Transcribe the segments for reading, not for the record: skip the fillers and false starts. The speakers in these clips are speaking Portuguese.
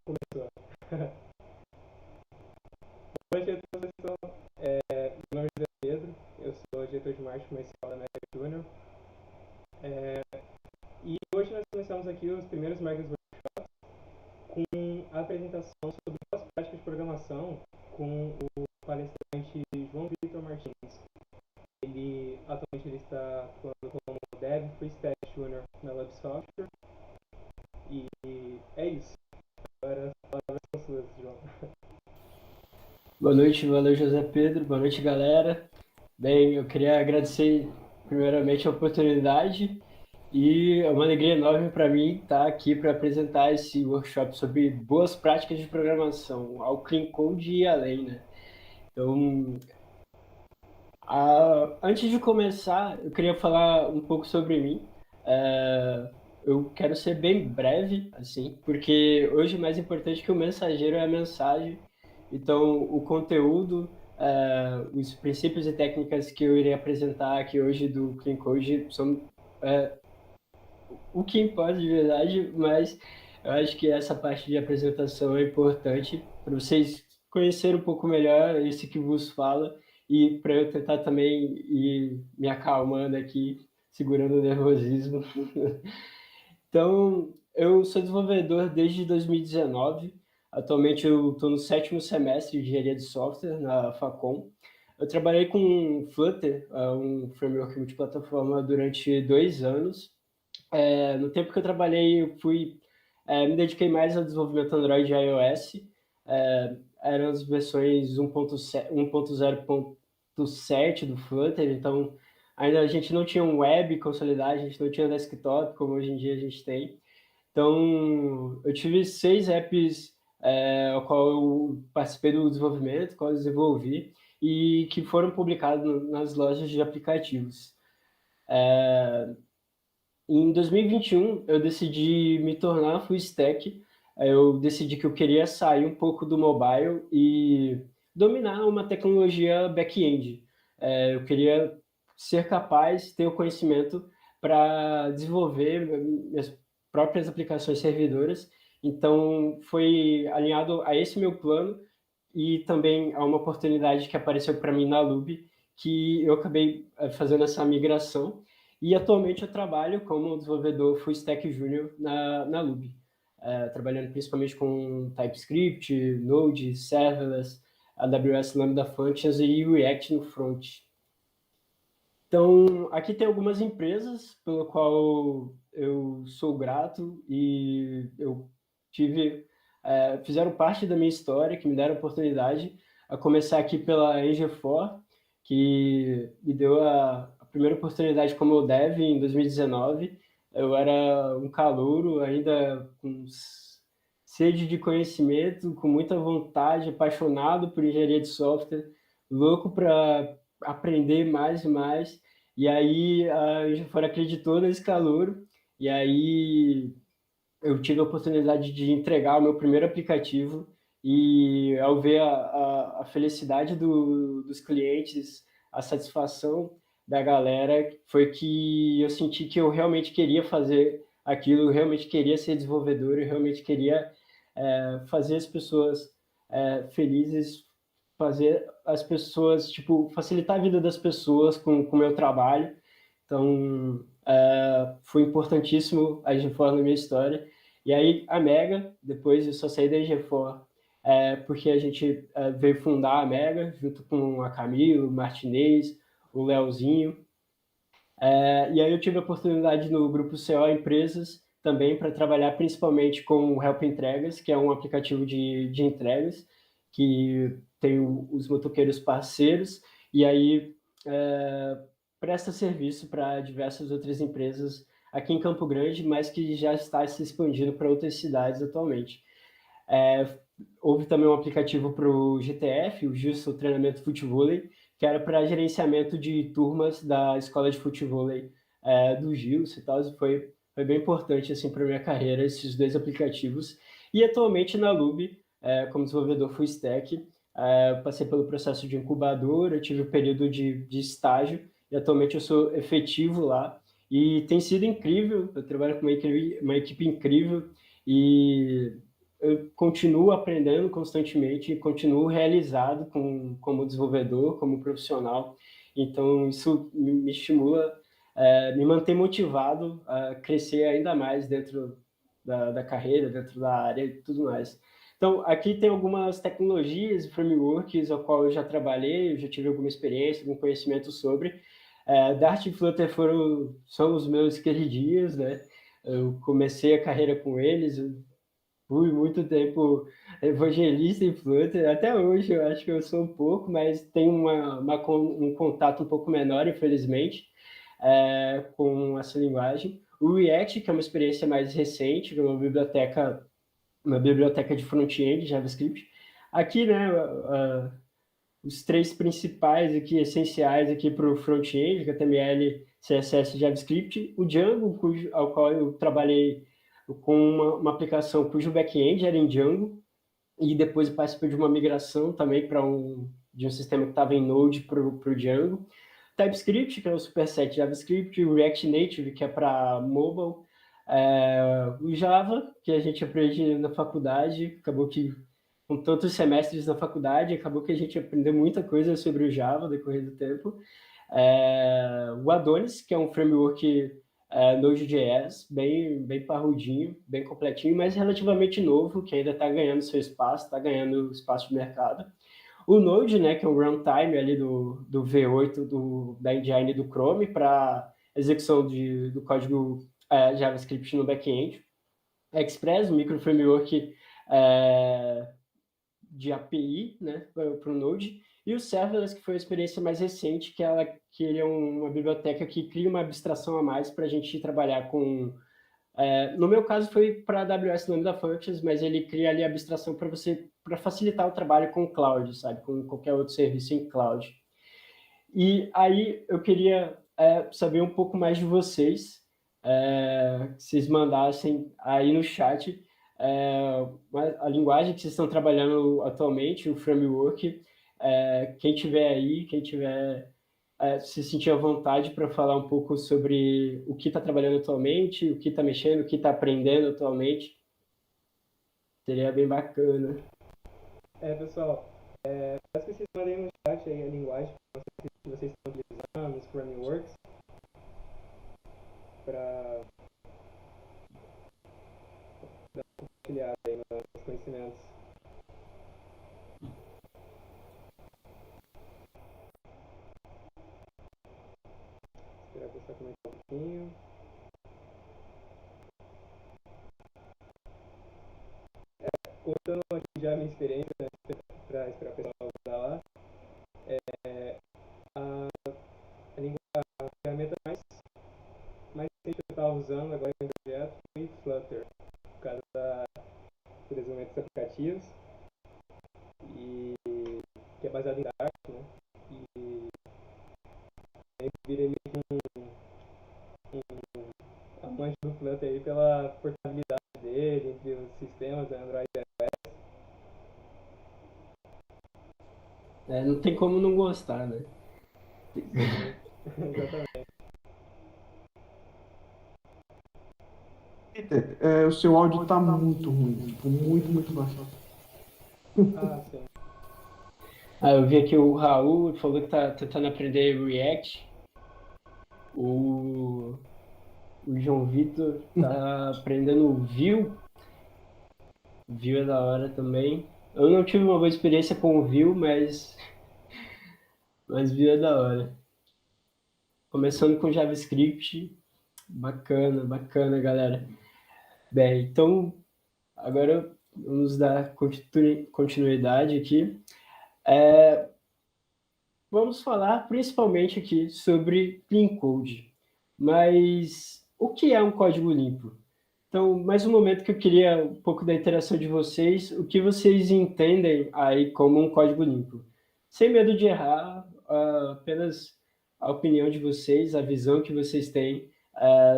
Começou. Oi, pessoal. Meu nome é Pedro, eu sou diretor de marketing comercial da Mega Júnior. E hoje nós começamos aqui os primeiros Megas com a apresentação sobre as práticas de programação com o palestrante João Vitor Martins. Atualmente ele está atuando como Dev Full Stack Junior na Lab Software. E é isso. Agora as palavras são suas, João. Boa noite, valeu José Pedro, boa noite galera. Bem, eu queria agradecer primeiramente a oportunidade e é uma alegria enorme para mim estar aqui para apresentar esse workshop sobre boas práticas de programação, ao Clean Code e além, né? Então, antes de começar, eu queria falar um pouco sobre mim. Eu quero ser bem breve, assim, porque hoje o mais importante que o mensageiro é a mensagem. Então, o conteúdo, os princípios e técnicas que eu irei apresentar aqui hoje do Clean Code são o que importa de verdade, mas eu acho que essa parte de apresentação é importante para vocês conhecerem um pouco melhor esse que vos fala e para eu tentar também ir me acalmando aqui, segurando o nervosismo. Então, eu sou desenvolvedor desde 2019. Atualmente eu estou no sétimo semestre de engenharia de software na Facom. Eu trabalhei com Flutter, um framework multiplataforma, durante 2 anos. No tempo que eu trabalhei, me dediquei mais ao desenvolvimento Android e iOS. Eram as versões 1.0.7 do Flutter, então ainda a gente não tinha um web consolidado, a gente não tinha desktop, como hoje em dia a gente tem. Então, eu tive 6 apps, ao qual eu participei do desenvolvimento, qual eu desenvolvi, e que foram publicados nas lojas de aplicativos. Em 2021, eu decidi me tornar full stack. Eu decidi que eu queria sair um pouco do mobile e dominar uma tecnologia back-end. Eu queria ser capaz, ter o conhecimento para desenvolver minhas próprias aplicações servidoras. Então, foi alinhado a esse meu plano e também a uma oportunidade que apareceu para mim na Lube, que eu acabei fazendo essa migração. E atualmente eu trabalho como desenvolvedor Full Stack Júnior na Lube, trabalhando principalmente com TypeScript, Node, Serverless, AWS Lambda Functions e React no front. Então, aqui tem algumas empresas pelo qual eu sou grato e eu fizeram parte da minha história, que me deram a oportunidade, a começar aqui pela Angel4, que me deu a primeira oportunidade como dev em 2019. Eu era um calouro, ainda com sede de conhecimento, com muita vontade, apaixonado por engenharia de software, louco para aprender mais e mais. E aí a Angel4 acreditou nesse calouro, e aí eu tive a oportunidade de entregar o meu primeiro aplicativo e ao ver a felicidade dos clientes, a satisfação da galera, foi que eu senti que eu realmente queria fazer aquilo, eu realmente queria ser desenvolvedor, eu realmente queria fazer as pessoas felizes, fazer as pessoas, tipo, facilitar a vida das pessoas com o meu trabalho. Então, foi importantíssimo a G4 na minha história. E aí, a Mega, depois eu só saí da G4, porque a gente veio fundar a Mega, junto com a Camilo, o Martinez, o Leozinho. E aí eu tive a oportunidade no grupo CO Empresas também para trabalhar principalmente com o Help Entregas, que é um aplicativo de entregas, que tem os motoqueiros parceiros, e aí presta serviço para diversas outras empresas aqui em Campo Grande, mas que já está se expandindo para outras cidades atualmente. Houve também um aplicativo para o GTF, o Justo Treinamento Futevôlei, que era para gerenciamento de turmas da escola de futevôlei do Gilson e tal. Foi bem importante assim, para a minha carreira, esses dois aplicativos. E atualmente na Lube, como desenvolvedor full stack, passei pelo processo de incubadora, tive o período de estágio, e atualmente eu sou efetivo lá. E tem sido incrível, eu trabalho com uma equipe incrível, e eu continuo aprendendo constantemente e continuo realizado como desenvolvedor, como profissional. Então, isso me estimula, me mantém motivado a crescer ainda mais dentro da carreira, dentro da área e tudo mais. Então, aqui tem algumas tecnologias e frameworks ao qual eu já trabalhei, eu já tive alguma experiência, algum conhecimento sobre. Dart e Flutter são os meus queridinhos, né? Eu comecei a carreira com eles, eu fui muito tempo evangelista em Flutter, até hoje eu acho que eu sou um pouco, mas tenho um contato um pouco menor, infelizmente, com essa linguagem. O React, que é uma experiência mais recente, que é uma biblioteca de front-end, JavaScript. Aqui, né, os três principais aqui, essenciais aqui para o front-end, HTML, CSS e JavaScript. O Django, ao qual eu trabalhei com uma aplicação cujo back-end era em Django, e depois eu participei de uma migração também de um sistema que estava em Node para o Django. TypeScript, que é o superset JavaScript, o React Native, que é para mobile, o Java, que a gente aprende na faculdade, acabou que com tantos semestres na faculdade, acabou que a gente aprendeu muita coisa sobre o Java no decorrer do tempo. O Adonis, que é um framework Node.js, bem parrudinho, bem completinho, mas relativamente novo, que ainda está ganhando seu espaço, está ganhando espaço de mercado. O Node, né, que é o runtime ali do V8 da engine do Chrome para execução do código JavaScript no back-end. Express, um micro framework de API, né, para o Node, e o Serverless, que foi a experiência mais recente, que ele é uma biblioteca que cria uma abstração a mais para a gente trabalhar com... no meu caso foi para a AWS Lambda Functions, mas ele cria ali a abstração para facilitar o trabalho com o cloud, sabe, com qualquer outro serviço em cloud. E aí eu queria saber um pouco mais de vocês, que vocês mandassem aí no chat a linguagem que vocês estão trabalhando atualmente, o framework. Quem tiver aí, quem tiver se sentir à vontade para falar um pouco sobre o que está trabalhando atualmente, o que está mexendo, o que está aprendendo atualmente, seria bem bacana. Pessoal, peço que vocês mandem no chat aí a linguagem que vocês estão utilizando, os frameworks, para compartilhar aí os conhecimentos. Esperar a pessoa comentar um pouquinho. Contando aqui já a minha experiência, né, para esperar a pessoa voltar lá, a, a ferramenta mais recente que eu estava usando agora em projeto foi Flutter, por causa do desenvolvimento dos aplicativos, e que é baseado em Dart, né? E aí virei meio que um amante do Flutter aí pela portabilidade dele entre os sistemas Android e iOS. Não tem como não gostar, né? Sim, exatamente. Peter, o seu áudio está muito ruim, tipo, muito, muito baixo. Ah, sim. Eu vi aqui o Raul falou que está tentando aprender React. O, o João Vitor está aprendendo Vue. Vue é da hora também. Eu não tive uma boa experiência com o Vue, mas Vue é da hora. Começando com JavaScript. Bacana, bacana, galera. Bem, então agora vamos dar continuidade aqui. Vamos falar principalmente aqui sobre Clean Code. Mas o que é um código limpo? Então, mais um momento que eu queria um pouco da interação de vocês, o que vocês entendem aí como um código limpo? Sem medo de errar, apenas a opinião de vocês, a visão que vocês têm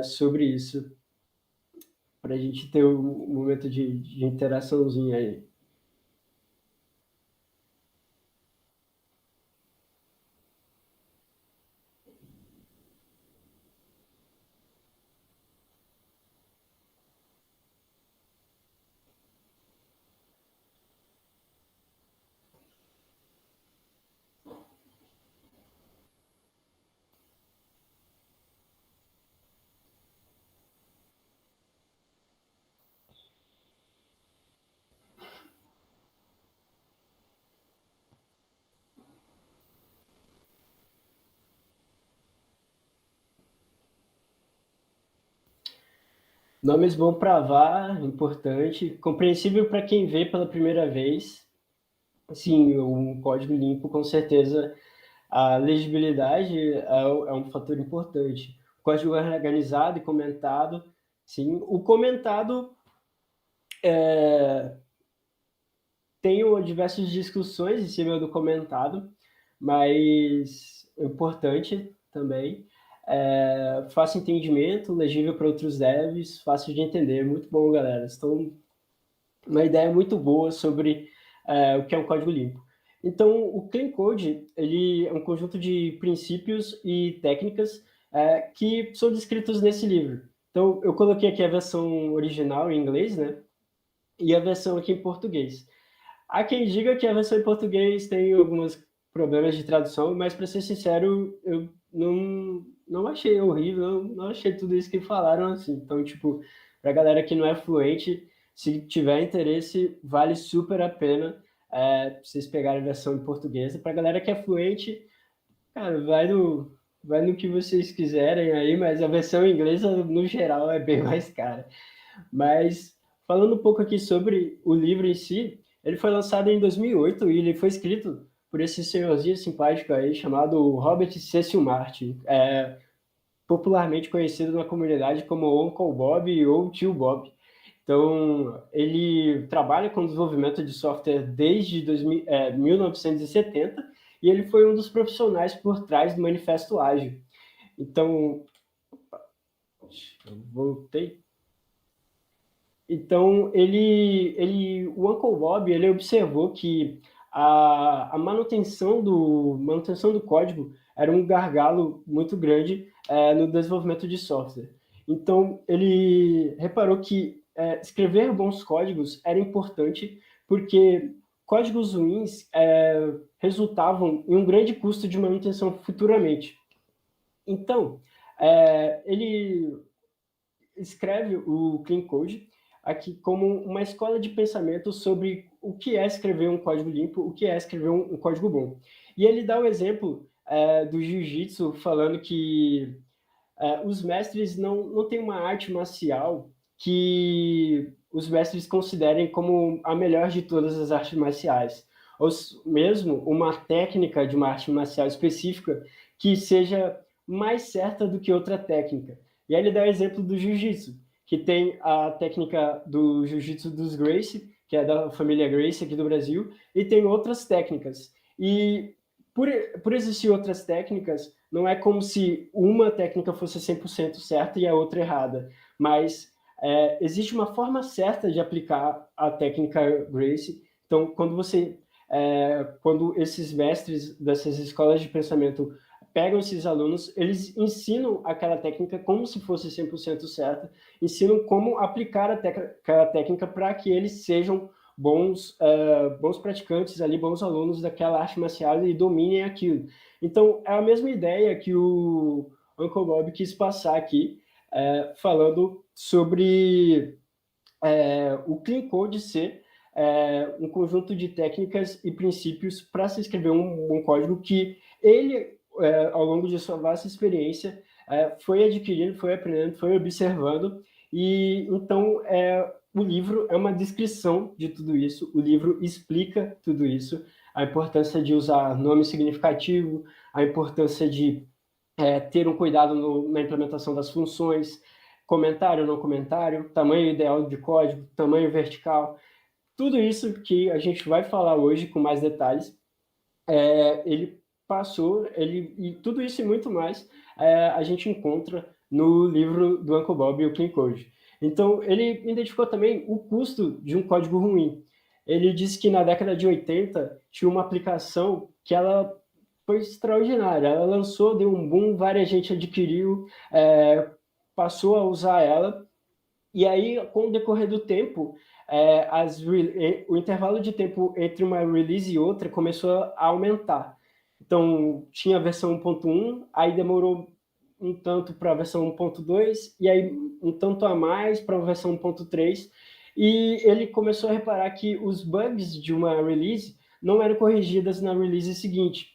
sobre isso, para a gente ter um momento de interaçãozinha aí. Nomes bom para VAR, importante, compreensível para quem vê pela primeira vez. Sim, um código limpo, com certeza, a legibilidade é um fator importante. O código organizado e comentado, sim. O comentado tenho diversas discussões em cima do comentado, mas é importante também. Fácil entendimento, legível para outros devs, fácil de entender. Muito bom, galera. Estão uma ideia muito boa sobre o que é um código limpo. Então, o Clean Code ele é um conjunto de princípios e técnicas que são descritos nesse livro. Então, eu coloquei aqui a versão original em inglês, né? E a versão aqui em português. Há quem diga que a versão em português tem alguns problemas de tradução, mas para ser sincero, eu não achei horrível, não achei tudo isso que falaram assim. Então, tipo, para a galera que não é fluente, se tiver interesse, vale super a pena vocês pegarem a versão em português. Para a galera que é fluente, cara, vai no que vocês quiserem aí, mas a versão inglesa, no geral, é bem mais cara. Mas, falando um pouco aqui sobre o livro em si, ele foi lançado em 2008 e ele foi escrito por esse senhorzinho simpático aí chamado Robert Cecil Martin, popularmente conhecido na comunidade como Uncle Bob ou Tio Bob. Então, ele trabalha com desenvolvimento de software desde 1970 e ele foi um dos profissionais por trás do Manifesto Ágil. Então, eu voltei. Então, o Uncle Bob, ele observou que a manutenção do código era um gargalo muito grande no desenvolvimento de software. Então, ele reparou que escrever bons códigos era importante porque códigos ruins resultavam em um grande custo de manutenção futuramente. Então, ele escreve o Clean Code aqui como uma escola de pensamento sobre o que é escrever um código limpo, o que é escrever um código bom. E ele dá o exemplo do jiu-jitsu, falando que os mestres não têm uma arte marcial que os mestres considerem como a melhor de todas as artes marciais, ou mesmo uma técnica de uma arte marcial específica que seja mais certa do que outra técnica. E aí ele dá o exemplo do jiu-jitsu, que tem a técnica do jiu-jitsu dos Gracie, que é da família Gracie aqui do Brasil, e tem outras técnicas. E por existir outras técnicas, não é como se uma técnica fosse 100% certa e a outra errada, mas existe uma forma certa de aplicar a técnica Gracie. Então, quando esses mestres dessas escolas de pensamento pegam esses alunos, eles ensinam aquela técnica como se fosse 100% certa, ensinam como aplicar aquela técnica para que eles sejam bons praticantes ali, bons alunos daquela arte marcial e dominem aquilo. Então, é a mesma ideia que o Uncle Bob quis passar aqui, falando sobre o Clean Code ser um conjunto de técnicas e princípios para se escrever um código que ele, ao longo de sua vasta experiência, foi adquirindo, foi aprendendo, foi observando, e então o livro é uma descrição de tudo isso, o livro explica tudo isso, a importância de usar nome significativo, a importância de ter um cuidado na implementação das funções, comentário, não comentário, tamanho ideal de código, tamanho vertical, tudo isso que a gente vai falar hoje com mais detalhes, ele passou, e tudo isso e muito mais a gente encontra no livro do Uncle Bob, o Clean Code. Então, ele identificou também o custo de um código ruim. Ele disse que na década de 80 tinha uma aplicação que ela foi extraordinária. Ela lançou, deu um boom, várias gente adquiriu, passou a usar ela, e aí, com o decorrer do tempo, o intervalo de tempo entre uma release e outra começou a aumentar. Então, tinha a versão 1.1, aí demorou um tanto para a versão 1.2, e aí um tanto a mais para a versão 1.3, e ele começou a reparar que os bugs de uma release não eram corrigidas na release seguinte.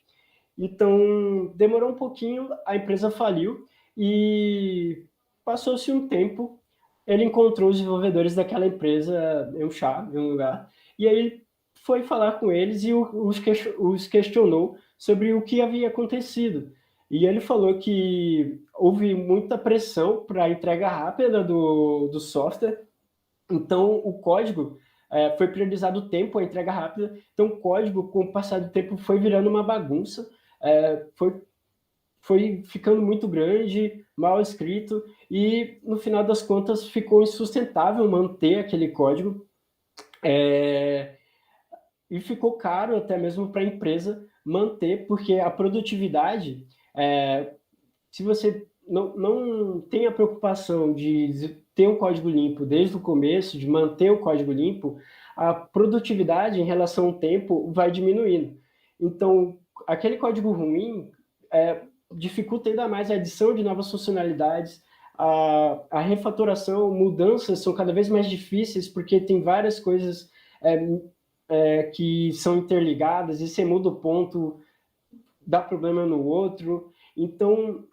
Então, demorou um pouquinho, a empresa faliu, e passou-se um tempo, ele encontrou os desenvolvedores daquela empresa em um chá, em um lugar, e aí ele foi falar com eles e os questionou sobre o que havia acontecido. E ele falou que houve muita pressão para a entrega rápida do software, então o código foi priorizado o tempo, a entrega rápida, então o código, com o passar do tempo, foi virando uma bagunça, foi ficando muito grande, mal escrito, e no final das contas ficou insustentável manter aquele código, e ficou caro até mesmo para a empresa manter, porque a produtividade, se você não tem a preocupação de ter um código limpo desde o começo, de manter o código limpo, a produtividade em relação ao tempo vai diminuindo. Então, aquele código ruim dificulta ainda mais a adição de novas funcionalidades, a refatoração, mudanças são cada vez mais difíceis, porque tem várias coisas que são interligadas, e você muda o ponto, dá problema no outro. Então,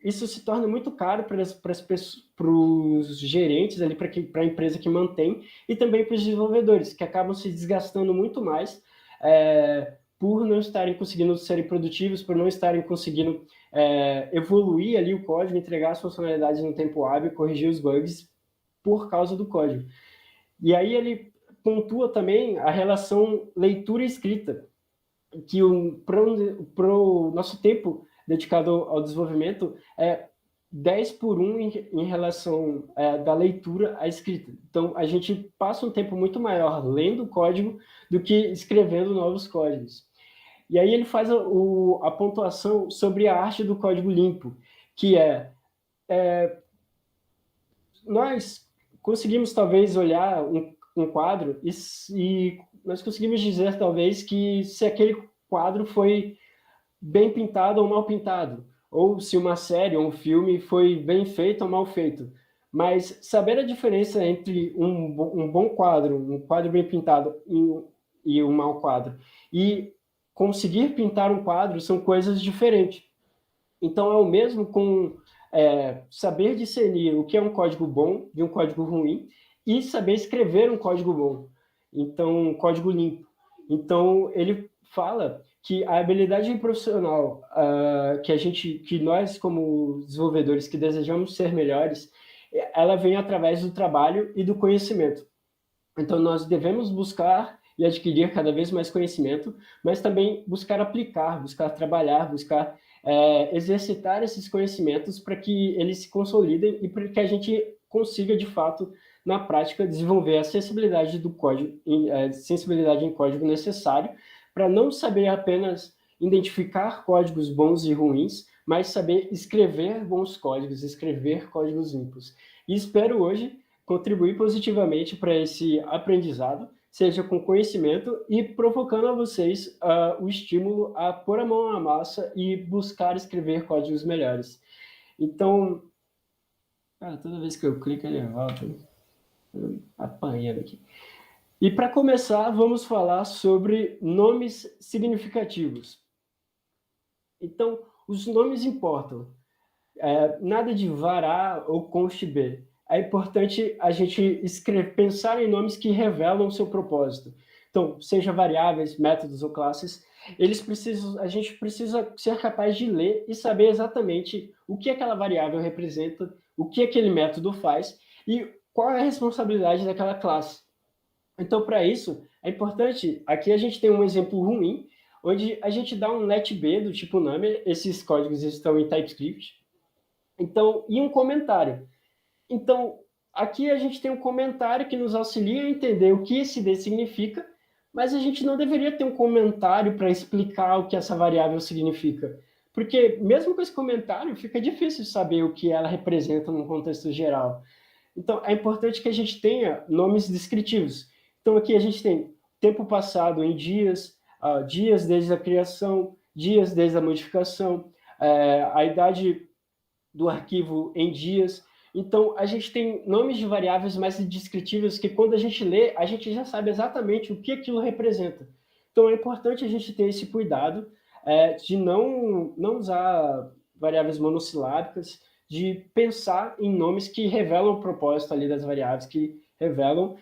isso se torna muito caro para os gerentes ali, para a empresa que mantém, e também para os desenvolvedores, que acabam se desgastando muito mais por não estarem conseguindo serem produtivos, por não estarem conseguindo evoluir ali o código, entregar as funcionalidades no tempo hábil, corrigir os bugs por causa do código. E aí ele pontua também a relação leitura e escrita, que para o nosso tempo dedicado ao desenvolvimento é 10 por 1 em relação da leitura à escrita. Então, a gente passa um tempo muito maior lendo o código do que escrevendo novos códigos. E aí ele faz a pontuação sobre a arte do código limpo, que nós conseguimos talvez olhar um quadro e nós conseguimos dizer talvez que se aquele quadro foi bem pintado ou mal pintado, ou se uma série ou um filme foi bem feito ou mal feito. Mas saber a diferença entre um bom quadro, um quadro bem pintado e um mau quadro, e conseguir pintar um quadro são coisas diferentes. Então é o mesmo com saber discernir o que é um código bom de um código ruim e saber escrever um código bom, então um código limpo. Então ele fala que a habilidade profissional que nós como desenvolvedores que desejamos ser melhores, ela vem através do trabalho e do conhecimento. Então nós devemos buscar e adquirir cada vez mais conhecimento, mas também buscar aplicar, buscar trabalhar, buscar exercitar esses conhecimentos para que eles se consolidem e para que a gente consiga, de fato, na prática, desenvolver a sensibilidade do código, sensibilidade em código necessário para não saber apenas identificar códigos bons e ruins, mas saber escrever bons códigos, escrever códigos limpos. E espero hoje contribuir positivamente para esse aprendizado, seja com conhecimento e provocando a vocês o estímulo a pôr a mão na massa e buscar escrever códigos melhores. Então, cara, toda vez que eu clico ele volta, apanhando aqui. E para começar, vamos falar sobre nomes significativos. Então, os nomes importam. Nada de var A ou const B. É importante a gente pensar em nomes que revelam o seu propósito. Então, seja variáveis, métodos ou classes, a gente precisa ser capaz de ler e saber exatamente o que aquela variável representa, o que aquele método faz e qual é a responsabilidade daquela classe. Então, para isso, é importante, aqui a gente tem um exemplo ruim, onde a gente dá um let B do tipo name, esses códigos estão em TypeScript, então, e um comentário. Então, aqui a gente tem um comentário que nos auxilia a entender o que esse D significa, mas a gente não deveria ter um comentário para explicar o que essa variável significa. Porque, mesmo com esse comentário, fica difícil saber o que ela representa num contexto geral. Então, é importante que a gente tenha nomes descritivos. Então, aqui a gente tem tempo passado em dias, dias desde a criação, dias desde a modificação, a idade do arquivo em dias. Então, a gente tem nomes de variáveis mais descritivos que, quando a gente lê, a gente já sabe exatamente o que aquilo representa. Então, é importante a gente ter esse cuidado de não usar variáveis monossilábicas, de pensar em nomes que revelam o propósito ali das variáveis, que revelam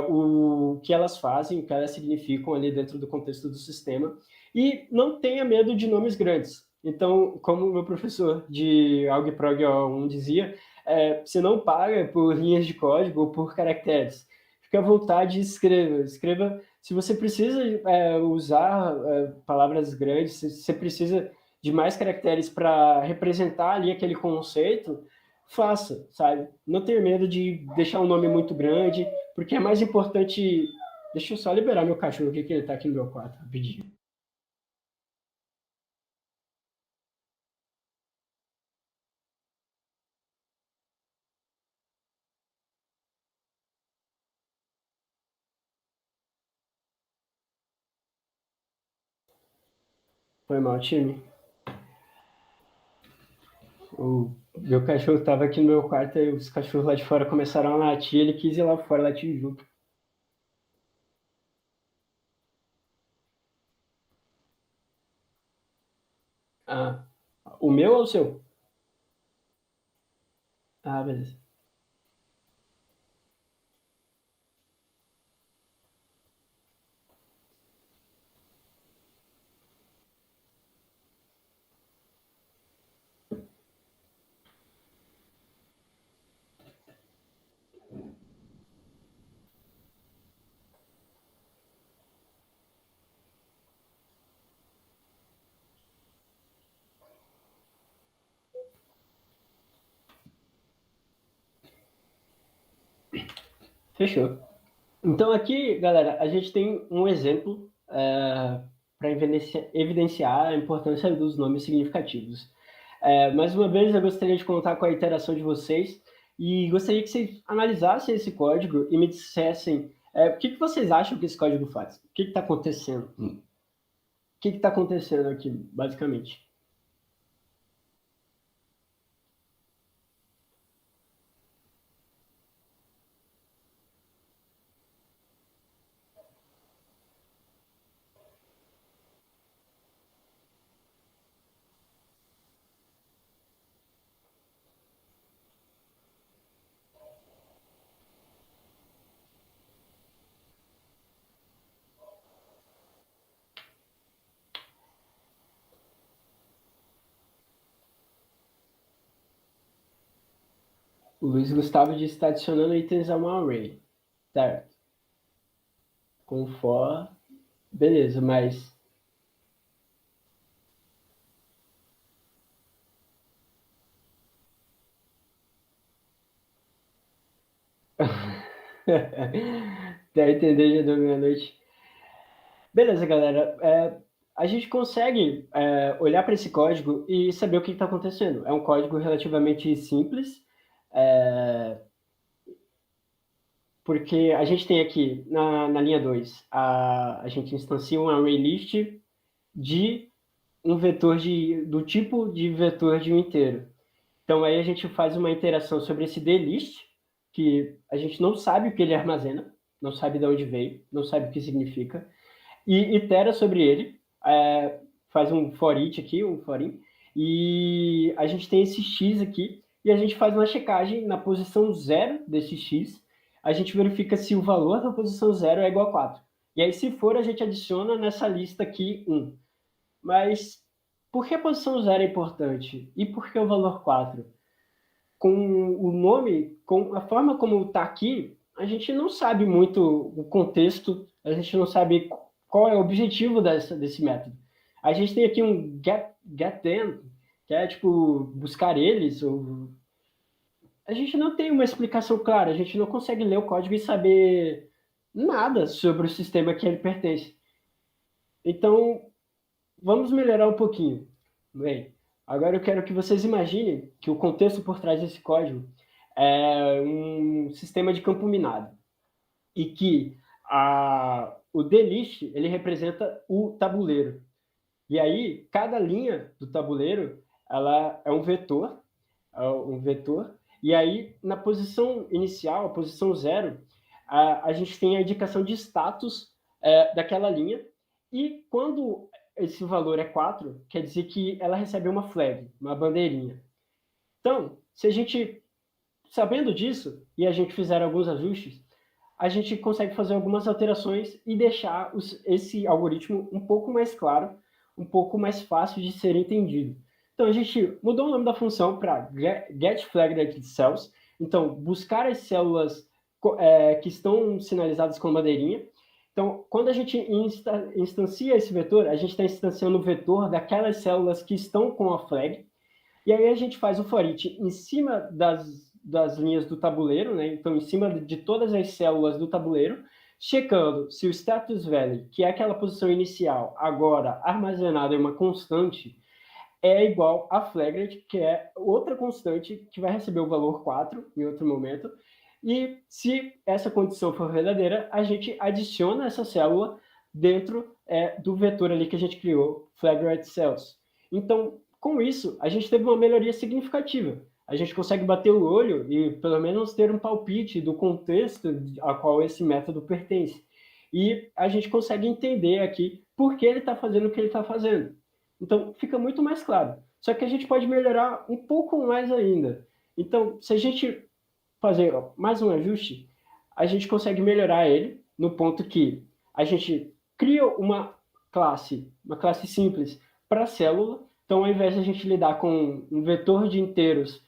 o que elas fazem, o que elas significam ali dentro do contexto do sistema, e não tenha medo de nomes grandes. Então, como o meu professor de AlgProg 1 dizia, você não paga por linhas de código ou por caracteres. Fique à vontade e escreva. Escreva se você precisa usar palavras grandes, se você precisa de mais caracteres para representar ali aquele conceito, faça, sabe? Não tenha medo de deixar um nome muito grande, porque é mais importante... Deixa eu só liberar meu cachorro aqui, que ele está aqui no meu quarto, rapidinho. Foi mal, time. O meu cachorro estava aqui no meu quarto e os cachorros lá de fora começaram a latir, ele quis ir lá fora latir junto. Ah, o meu ou o seu? Ah, beleza. Fechou. Então aqui, galera, a gente tem um exemplo para evidenciar a importância dos nomes significativos. Mais uma vez, eu gostaria de contar com a interação de vocês e gostaria que vocês analisassem esse código e me dissessem o que vocês acham que esse código faz? O que está acontecendo? O que está acontecendo aqui, basicamente? O Luiz Gustavo disse que está adicionando itens a uma array. Certo. Com for, beleza, mas... Deve entender, já deu meia-noite. Beleza, galera. A gente consegue olhar para esse código e saber o que está acontecendo. É um código relativamente simples, porque a gente tem aqui na linha 2, a gente instancia um ArrayList de um vetor do tipo de vetor de um inteiro. Então aí a gente faz uma interação sobre esse dlist, que a gente não sabe o que ele armazena, não sabe de onde veio, não sabe o que significa, e itera sobre ele, faz um for each aqui, um for-in, e a gente tem esse x aqui, e a gente faz uma checagem na posição 0 desse x, a gente verifica se o valor da posição 0 é igual a 4. E aí, se for, a gente adiciona nessa lista aqui 1. Mas por que a posição 0 é importante? E por que o valor 4? Com o nome, com a forma como está aqui, a gente não sabe muito o contexto, a gente não sabe qual é o objetivo desse método. A gente tem aqui um get them, que é tipo buscar eles, ou... A gente não tem uma explicação clara, a gente não consegue ler o código e saber nada sobre o sistema que ele pertence. Então, vamos melhorar um pouquinho. Bem, agora eu quero que vocês imaginem que o contexto por trás desse código é um sistema de campo minado e que o dlist ele representa o tabuleiro. E aí, cada linha do tabuleiro ela é um vetor, e aí, na posição inicial, a posição 0, a gente tem a indicação de status daquela linha, e quando esse valor é 4, quer dizer que ela recebe uma flag, uma bandeirinha. Então, se a gente, sabendo disso, e a gente fizer alguns ajustes, a gente consegue fazer algumas alterações e deixar esse algoritmo um pouco mais claro, um pouco mais fácil de ser entendido. Então, a gente mudou o nome da função para getFlaggedCells. Então, buscar as células que estão sinalizadas com bandeirinha. Então, quando a gente instancia esse vetor, a gente está instanciando o vetor daquelas células que estão com a flag. E aí a gente faz o for each em cima das linhas do tabuleiro, né? Então, em cima de todas as células do tabuleiro, checando se o status value, que é aquela posição inicial, agora armazenada em uma constante, é igual a flagged, que é outra constante que vai receber o valor 4 em outro momento. E se essa condição for verdadeira, a gente adiciona essa célula dentro do vetor ali que a gente criou, flaggedCells. Então, com isso, a gente teve uma melhoria significativa. A gente consegue bater o olho e, pelo menos, ter um palpite do contexto a qual esse método pertence. E a gente consegue entender aqui por que ele está fazendo o que ele está fazendo. Então, fica muito mais claro. Só que a gente pode melhorar um pouco mais ainda. Então, se a gente fazer mais um ajuste, a gente consegue melhorar ele no ponto que a gente cria uma classe simples para a célula. Então, ao invés de a gente lidar com um vetor de inteiros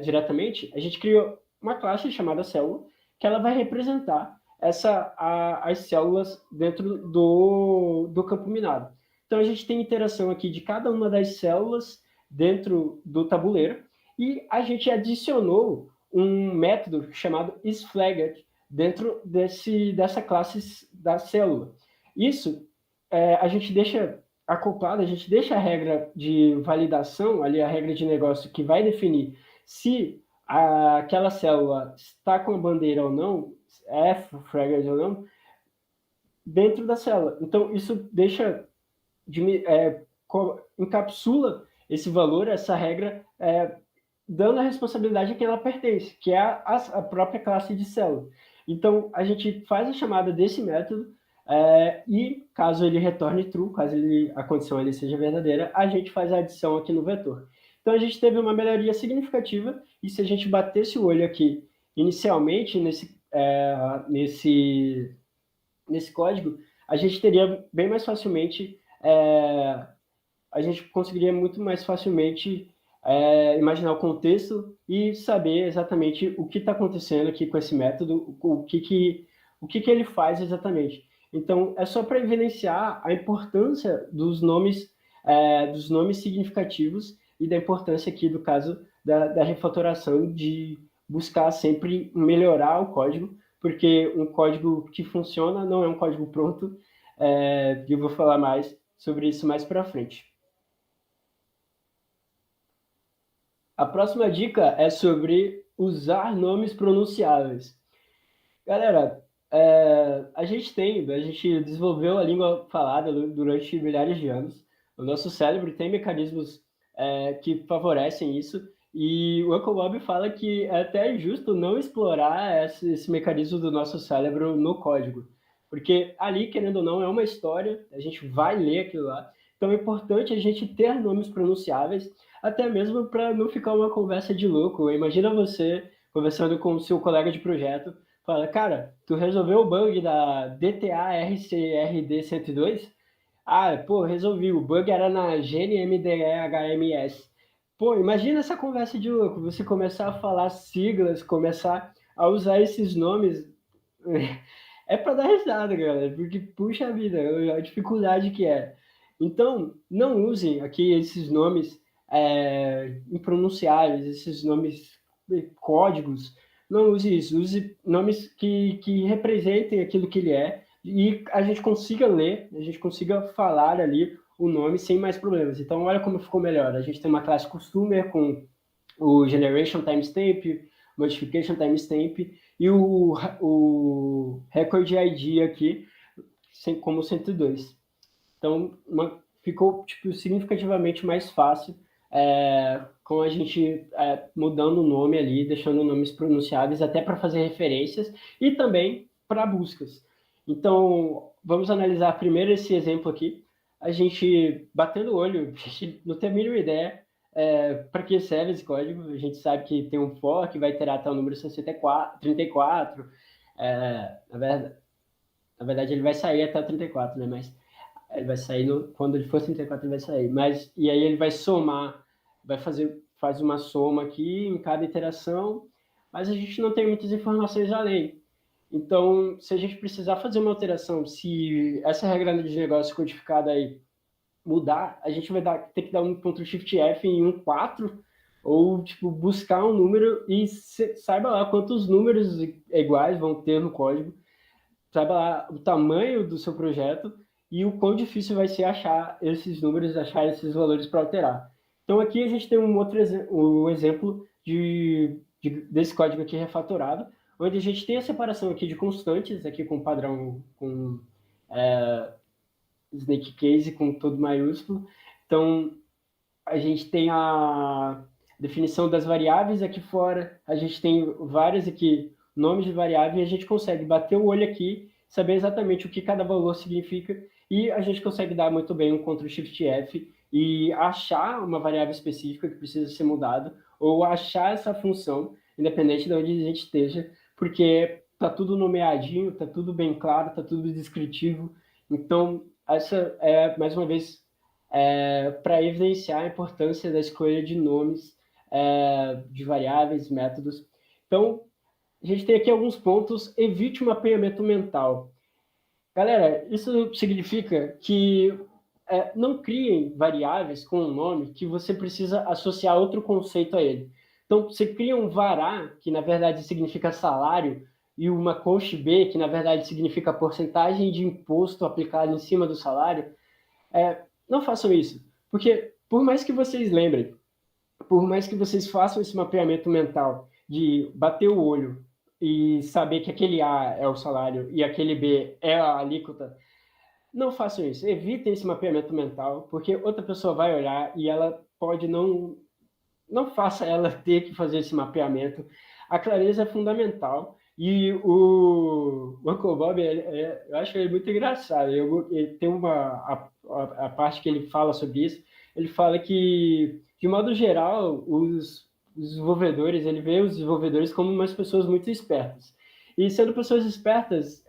diretamente, a gente cria uma classe chamada célula, que ela vai representar as células dentro do campo minado. Então, a gente tem interação aqui de cada uma das células dentro do tabuleiro e a gente adicionou um método chamado isFlagged dentro dessa classe da célula. Isso a gente deixa acoplado, a gente deixa a regra de validação, ali a regra de negócio que vai definir se aquela célula está com a bandeira ou não, é flagged ou não, dentro da célula. Então, isso deixa encapsula esse valor, essa regra, dando a responsabilidade a quem ela pertence, que é a própria classe de célula. Então, a gente faz a chamada desse método e, caso ele retorne true, caso a condição ali seja verdadeira, a gente faz a adição aqui no vetor. Então, a gente teve uma melhoria significativa e se a gente batesse o olho aqui, inicialmente, nesse código, a gente teria bem mais facilmente, a gente conseguiria muito mais facilmente imaginar o contexto e saber exatamente o que está acontecendo aqui com esse método, o que ele faz exatamente. Então, é só para evidenciar a importância dos nomes significativos e da importância aqui do caso da refatoração, de buscar sempre melhorar o código, porque um código que funciona não é um código pronto, e eu vou falar mais sobre isso mais para frente. A próxima dica é sobre usar nomes pronunciáveis. Galera, a gente desenvolveu a língua falada durante milhares de anos. O nosso cérebro tem mecanismos que favorecem isso. E o Uncle Bob fala que é até justo não explorar esse mecanismo do nosso cérebro no código. Porque ali, querendo ou não, é uma história, a gente vai ler aquilo lá. Então é importante a gente ter nomes pronunciáveis, até mesmo para não ficar uma conversa de louco. Imagina você conversando com o seu colega de projeto, fala, cara, tu resolveu o bug da DTA RCRD 102? Ah, pô, resolvi. O bug era na GNMDEHMS. Pô, imagina essa conversa de louco, você começar a falar siglas, começar a usar esses nomes. É para dar risada, galera, porque puxa vida, a dificuldade que é. Então, não usem aqui esses nomes impronunciáveis, esses nomes códigos. Não use isso, use nomes que representem aquilo que ele é e a gente consiga ler, a gente consiga falar ali o nome sem mais problemas. Então, olha como ficou melhor. A gente tem uma classe customer com o generation timestamp, modification timestamp e o record ID aqui como 102. Então, ficou significativamente mais fácil com a gente mudando o nome ali, deixando nomes pronunciáveis até para fazer referências e também para buscas. Então, vamos analisar primeiro esse exemplo aqui. A gente, batendo o olho, a gente não tem a mínima ideia para que serve esse código? A gente sabe que tem um for que vai iterar até o número 34. Na verdade, ele vai sair até o 34, né? Mas ele vai sair quando ele for 34, ele vai sair. Mas, e aí ele vai somar, faz uma soma aqui em cada iteração, mas a gente não tem muitas informações além. Então, se a gente precisar fazer uma alteração, se essa regra de negócio codificada aí mudar, a gente vai ter que dar um Ctrl Shift F em um 4, ou tipo, buscar um número e saiba lá quantos números iguais vão ter no código, saiba lá o tamanho do seu projeto e o quão difícil vai ser achar esses números, achar esses valores para alterar. Então aqui a gente tem um exemplo desse código aqui refatorado, onde a gente tem a separação aqui de constantes, aqui com padrão, com snake case, com todo maiúsculo. Então, a gente tem a definição das variáveis aqui fora, a gente tem várias aqui, nomes de variável, e a gente consegue bater o olho aqui, saber exatamente o que cada valor significa, e a gente consegue dar muito bem um Ctrl Shift F e achar uma variável específica que precisa ser mudada, ou achar essa função, independente de onde a gente esteja, porque está tudo nomeadinho, está tudo bem claro, está tudo descritivo. Então, essa é, mais uma vez, para evidenciar a importância da escolha de nomes, de variáveis, métodos. Então, a gente tem aqui alguns pontos. Evite o mapeamento mental. Galera, isso significa que não criem variáveis com um nome que você precisa associar outro conceito a ele. Então, você cria um vará, que na verdade significa salário, e uma cox B, que na verdade significa porcentagem de imposto aplicado em cima do salário. Não façam isso, porque por mais que vocês lembrem, por mais que vocês façam esse mapeamento mental de bater o olho e saber que aquele A é o salário e aquele B é a alíquota, não façam isso. Evitem esse mapeamento mental, porque outra pessoa vai olhar e ela pode não faça ela ter que fazer esse mapeamento. A clareza é fundamental. E o Uncle Bob, eu acho ele muito engraçado. Ele tem a parte que ele fala sobre isso. Ele fala que, de modo geral, os desenvolvedores, ele vê os desenvolvedores como umas pessoas muito espertas. E sendo pessoas espertas,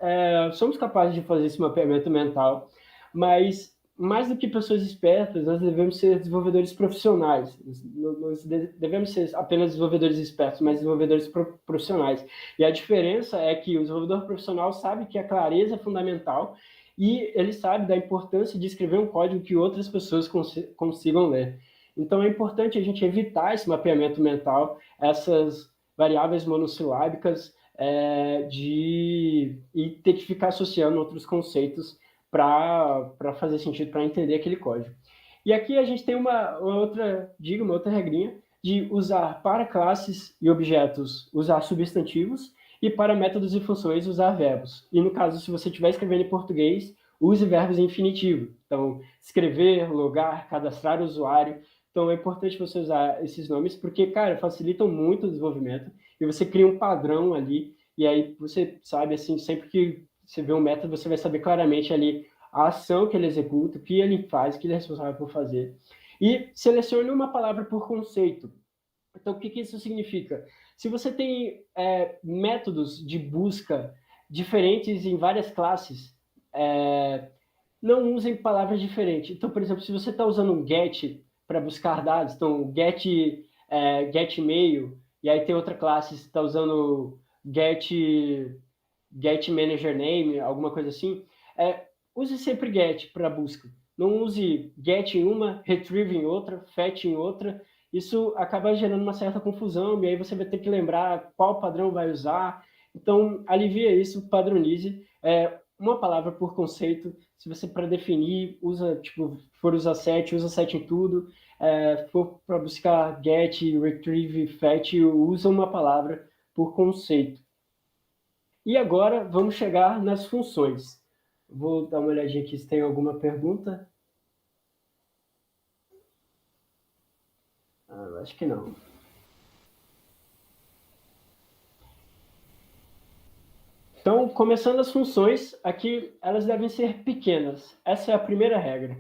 somos capazes de fazer esse mapeamento mental, mas mais do que pessoas espertas, nós devemos ser desenvolvedores profissionais. Nós devemos ser apenas desenvolvedores espertos, mas desenvolvedores profissionais. E a diferença é que o desenvolvedor profissional sabe que a clareza é fundamental e ele sabe da importância de escrever um código que outras pessoas consigam ler. Então, é importante a gente evitar esse mapeamento mental, essas variáveis monossilábicas, e ter que ficar associando outros conceitos para fazer sentido, para entender aquele código. E aqui a gente tem uma outra regrinha de usar para classes e objetos, usar substantivos, e para métodos e funções, usar verbos. E no caso, se você estiver escrevendo em português, use verbos em infinitivo. Então, escrever, logar, cadastrar o usuário. Então, é importante você usar esses nomes, porque, cara, facilitam muito o desenvolvimento, e você cria um padrão ali, e aí você sabe, assim, sempre que você vê um método, você vai saber claramente ali a ação que ele executa, o que ele faz, o que ele é responsável por fazer. E selecione uma palavra por conceito. Então, o que isso significa? Se você tem métodos de busca diferentes em várias classes, não usem palavras diferentes. Então, por exemplo, se você está usando um get para buscar dados, então get email, e aí tem outra classe, você está usando get manager name, alguma coisa assim, use sempre get para busca. Não use get em uma, retrieve em outra, fetch em outra. Isso acaba gerando uma certa confusão, e aí você vai ter que lembrar qual padrão vai usar. Então, alivia isso, padronize. Uma palavra por conceito. Se você, para definir, for usar set, usa set em tudo. For para buscar get, retrieve, fetch, usa uma palavra por conceito. E agora, vamos chegar nas funções. Vou dar uma olhadinha aqui se tem alguma pergunta. Acho que não. Então, começando as funções, aqui elas devem ser pequenas. Essa é a primeira regra.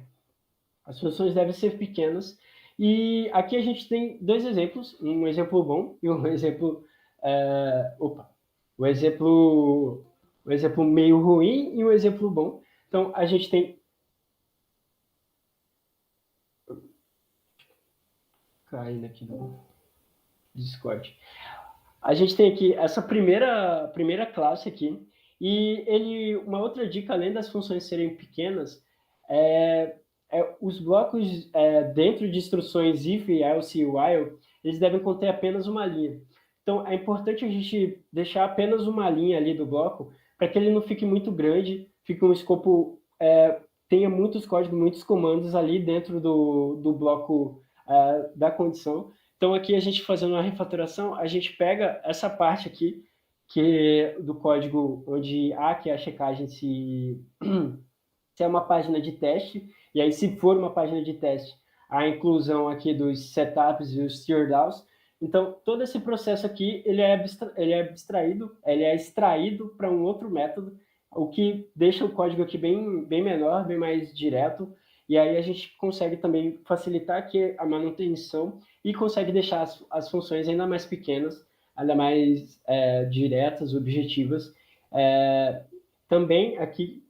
As funções devem ser pequenas E aqui a gente tem dois exemplos, um exemplo bom e um exemplo... o exemplo meio ruim e um exemplo bom. Então, a gente tem... Caindo aqui no Discord. A gente tem aqui essa primeira classe aqui, e uma outra dica, além das funções serem pequenas, os blocos dentro de instruções if, else e while, eles devem conter apenas uma linha. Então, é importante a gente deixar apenas uma linha ali do bloco, para que ele não fique muito grande, fique um escopo, tenha muitos códigos, muitos comandos ali dentro do bloco da condição. Então, aqui a gente fazendo uma refatoração, a gente pega essa parte aqui, do código onde que é a checagem se é uma página de teste, e aí se for uma página de teste, a inclusão aqui dos setups e os teardowns. Então, todo esse processo aqui, ele é extraído para um outro método, o que deixa o código aqui bem menor, bem mais direto, e aí a gente consegue também facilitar aqui a manutenção e consegue deixar as funções ainda mais pequenas, ainda mais diretas, objetivas. Também aqui,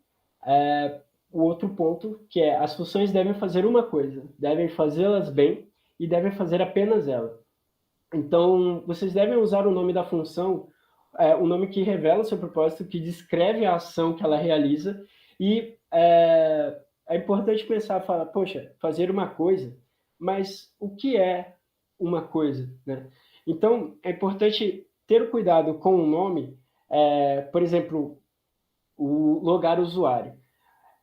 o outro ponto, que é as funções devem fazer uma coisa, devem fazê-las bem e devem fazer apenas ela. Então, vocês devem usar o nome da função, o nome que revela o seu propósito, que descreve a ação que ela realiza, e é importante pensar, falar, poxa, fazer uma coisa, mas o que é uma coisa, né? Então, é importante ter cuidado com o nome, por exemplo, o logar usuário.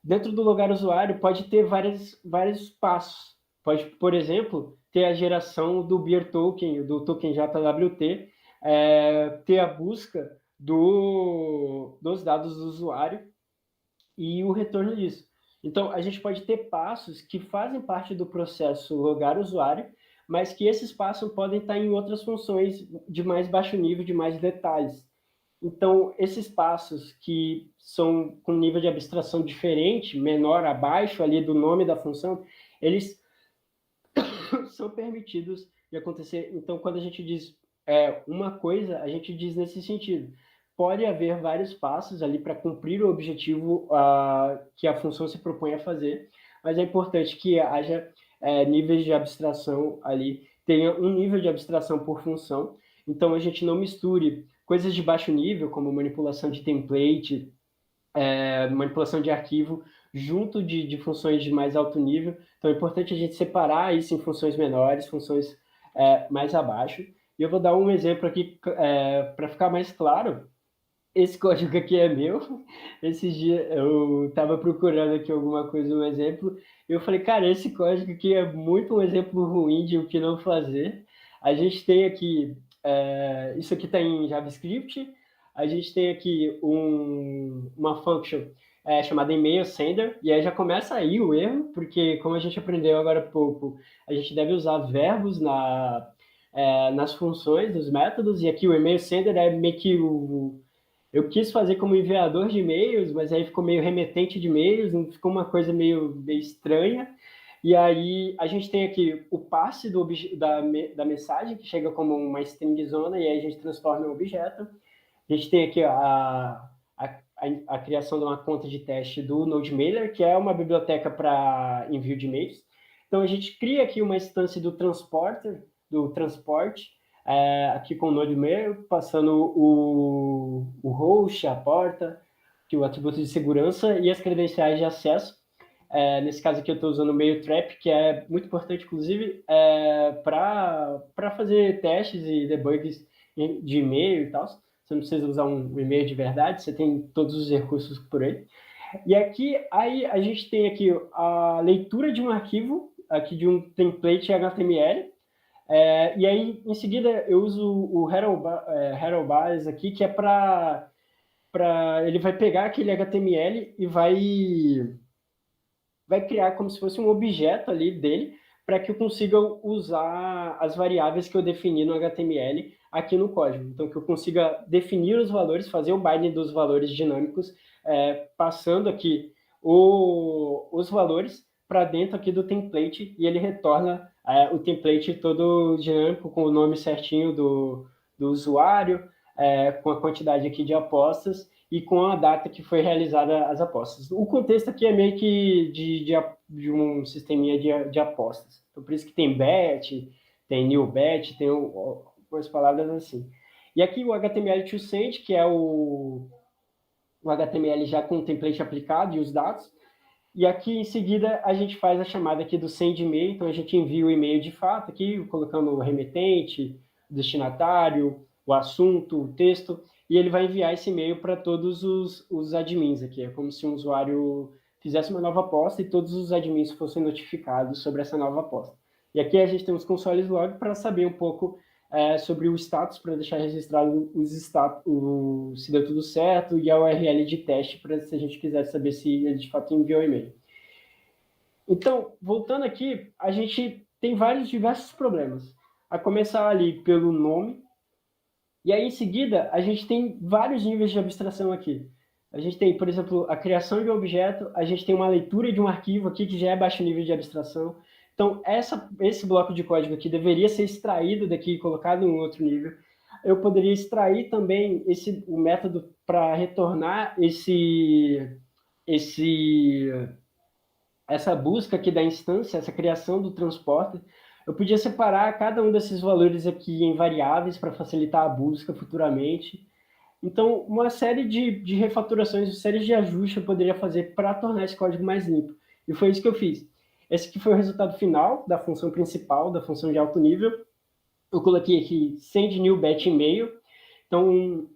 Dentro do logar usuário pode ter vários passos. Pode, por exemplo, ter a geração do beer token, do token JWT, ter a busca dos dados do usuário e o retorno disso. Então, a gente pode ter passos que fazem parte do processo logar usuário, mas que esses passos podem estar em outras funções de mais baixo nível, de mais detalhes. Então, esses passos que são com nível de abstração diferente, menor, abaixo ali do nome da função, eles são permitidos de acontecer. Então, quando a gente diz uma coisa, a gente diz nesse sentido. Pode haver vários passos ali para cumprir o objetivo que a função se propõe a fazer, mas é importante que haja níveis de abstração ali, tenha um nível de abstração por função, então a gente não misture coisas de baixo nível, como manipulação de template, manipulação de arquivo, junto de funções de mais alto nível. Então é importante a gente separar isso em funções menores, funções mais abaixo. E eu vou dar um exemplo aqui para ficar mais claro. Esse código aqui é meu. Esses dias eu estava procurando aqui alguma coisa, um exemplo, e eu falei, cara, esse código aqui é muito um exemplo ruim de o que não fazer. A gente tem aqui, isso aqui está em JavaScript, a gente tem aqui uma function chamada email sender, e aí já começa aí o erro, porque como a gente aprendeu agora há pouco, a gente deve usar verbos nas funções dos métodos, e aqui o email sender é meio que eu quis fazer como enviador de e-mails, mas aí ficou meio remetente de e-mails, ficou uma coisa meio estranha. E aí a gente tem aqui o passe da mensagem, que chega como uma stringzona, e aí a gente transforma em um objeto. A gente tem aqui a criação de uma conta de teste do NodeMailer, que é uma biblioteca para envio de e-mails. Então a gente cria aqui uma instância do transporte, aqui com o NodeMailer, passando o host, a porta, que o atributo de segurança e as credenciais de acesso. Nesse caso aqui eu estou usando o Mailtrap, que é muito importante, inclusive, para fazer testes e debugs de e-mail e tal. Você não precisa usar um e-mail de verdade, você tem todos os recursos por aí. E aqui, aí a gente tem aqui a leitura de um arquivo, aqui de um template HTML, e aí, em seguida, eu uso o Hero Bars aqui, que é para ele vai pegar aquele HTML e vai criar como se fosse um objeto ali dele, para que eu consiga usar as variáveis que eu defini no HTML aqui no código. Então, que eu consiga definir os valores, fazer o binding dos valores dinâmicos, passando aqui os valores para dentro aqui do template, e ele retorna o template todo dinâmico, com o nome certinho do usuário, com a quantidade aqui de apostas e com a data que foi realizada as apostas. O contexto aqui é meio que de um sisteminha de apostas. Então, por isso que tem bet, tem new bet, tem umas palavras assim. E aqui o HTML to send, que é o HTML já com o template aplicado e os dados. E aqui, em seguida, a gente faz a chamada aqui do send e-mail. Então, a gente envia o e-mail de fato aqui, colocando o remetente, o destinatário, o assunto, o texto, e ele vai enviar esse e-mail para todos os admins aqui. É como se um usuário fizesse uma nova aposta e todos os admins fossem notificados sobre essa nova aposta. E aqui a gente tem os consoles log para saber um pouco sobre o status, para deixar registrado se deu tudo certo, e a URL de teste, para se a gente quiser saber se ele de fato enviou o e-mail. Então, voltando aqui, a gente tem diversos problemas. A começar ali pelo nome, e aí em seguida a gente tem vários níveis de abstração aqui. A gente tem, por exemplo, a criação de um objeto, a gente tem uma leitura de um arquivo aqui que já é baixo nível de abstração. Então, esse bloco de código aqui deveria ser extraído daqui e colocado em um outro nível. Eu poderia extrair também o método para retornar essa busca aqui da instância, essa criação do transporter. Eu podia separar cada um desses valores aqui em variáveis para facilitar a busca futuramente. Então, uma série de refatorações, uma série de ajustes eu poderia fazer para tornar esse código mais limpo. E foi isso que eu fiz. Esse aqui foi o resultado final da função principal, da função de alto nível. Eu coloquei aqui send new bet e-mail. Então,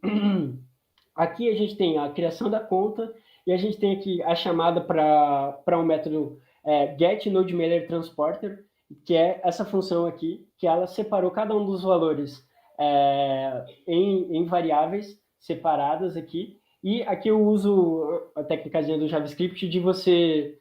aqui a gente tem a criação da conta e a gente tem aqui a chamada para um método get node mailer transporter, que é essa função aqui, que ela separou cada um dos valores em variáveis separadas aqui. E aqui eu uso a técnicazinha do JavaScript de você...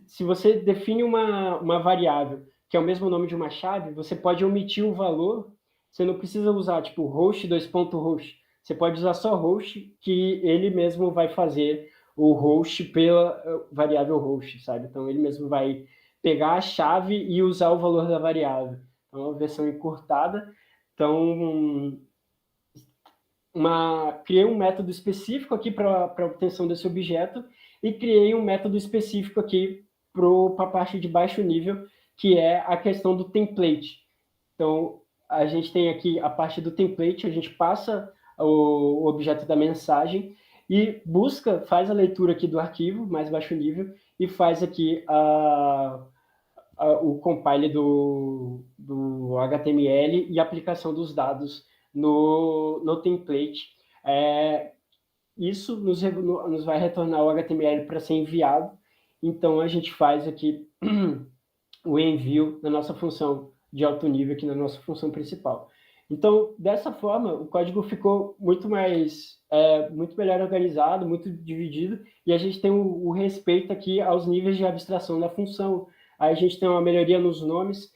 Se você define uma variável que é o mesmo nome de uma chave, você pode omitir o valor. Você não precisa usar, tipo, host, host. Você pode usar só host, que ele mesmo vai fazer o host pela variável host, sabe? Então, ele mesmo vai pegar a chave e usar o valor da variável. Então, é uma versão encurtada. Então, criei um método específico aqui para a obtenção desse objeto e criei um método específico aqui para a parte de baixo nível, que é a questão do template. Então, a gente tem aqui a parte do template, a gente passa o objeto da mensagem e faz a leitura aqui do arquivo, mais baixo nível, e faz aqui o compile do HTML e a aplicação dos dados no template. Isso nos vai retornar o HTML para ser enviado. Então, a gente faz aqui o envio na nossa função de alto nível, aqui na nossa função principal. Então, dessa forma, o código ficou muito melhor organizado, muito dividido, e a gente tem o respeito aqui aos níveis de abstração da função. Aí a gente tem uma melhoria nos nomes,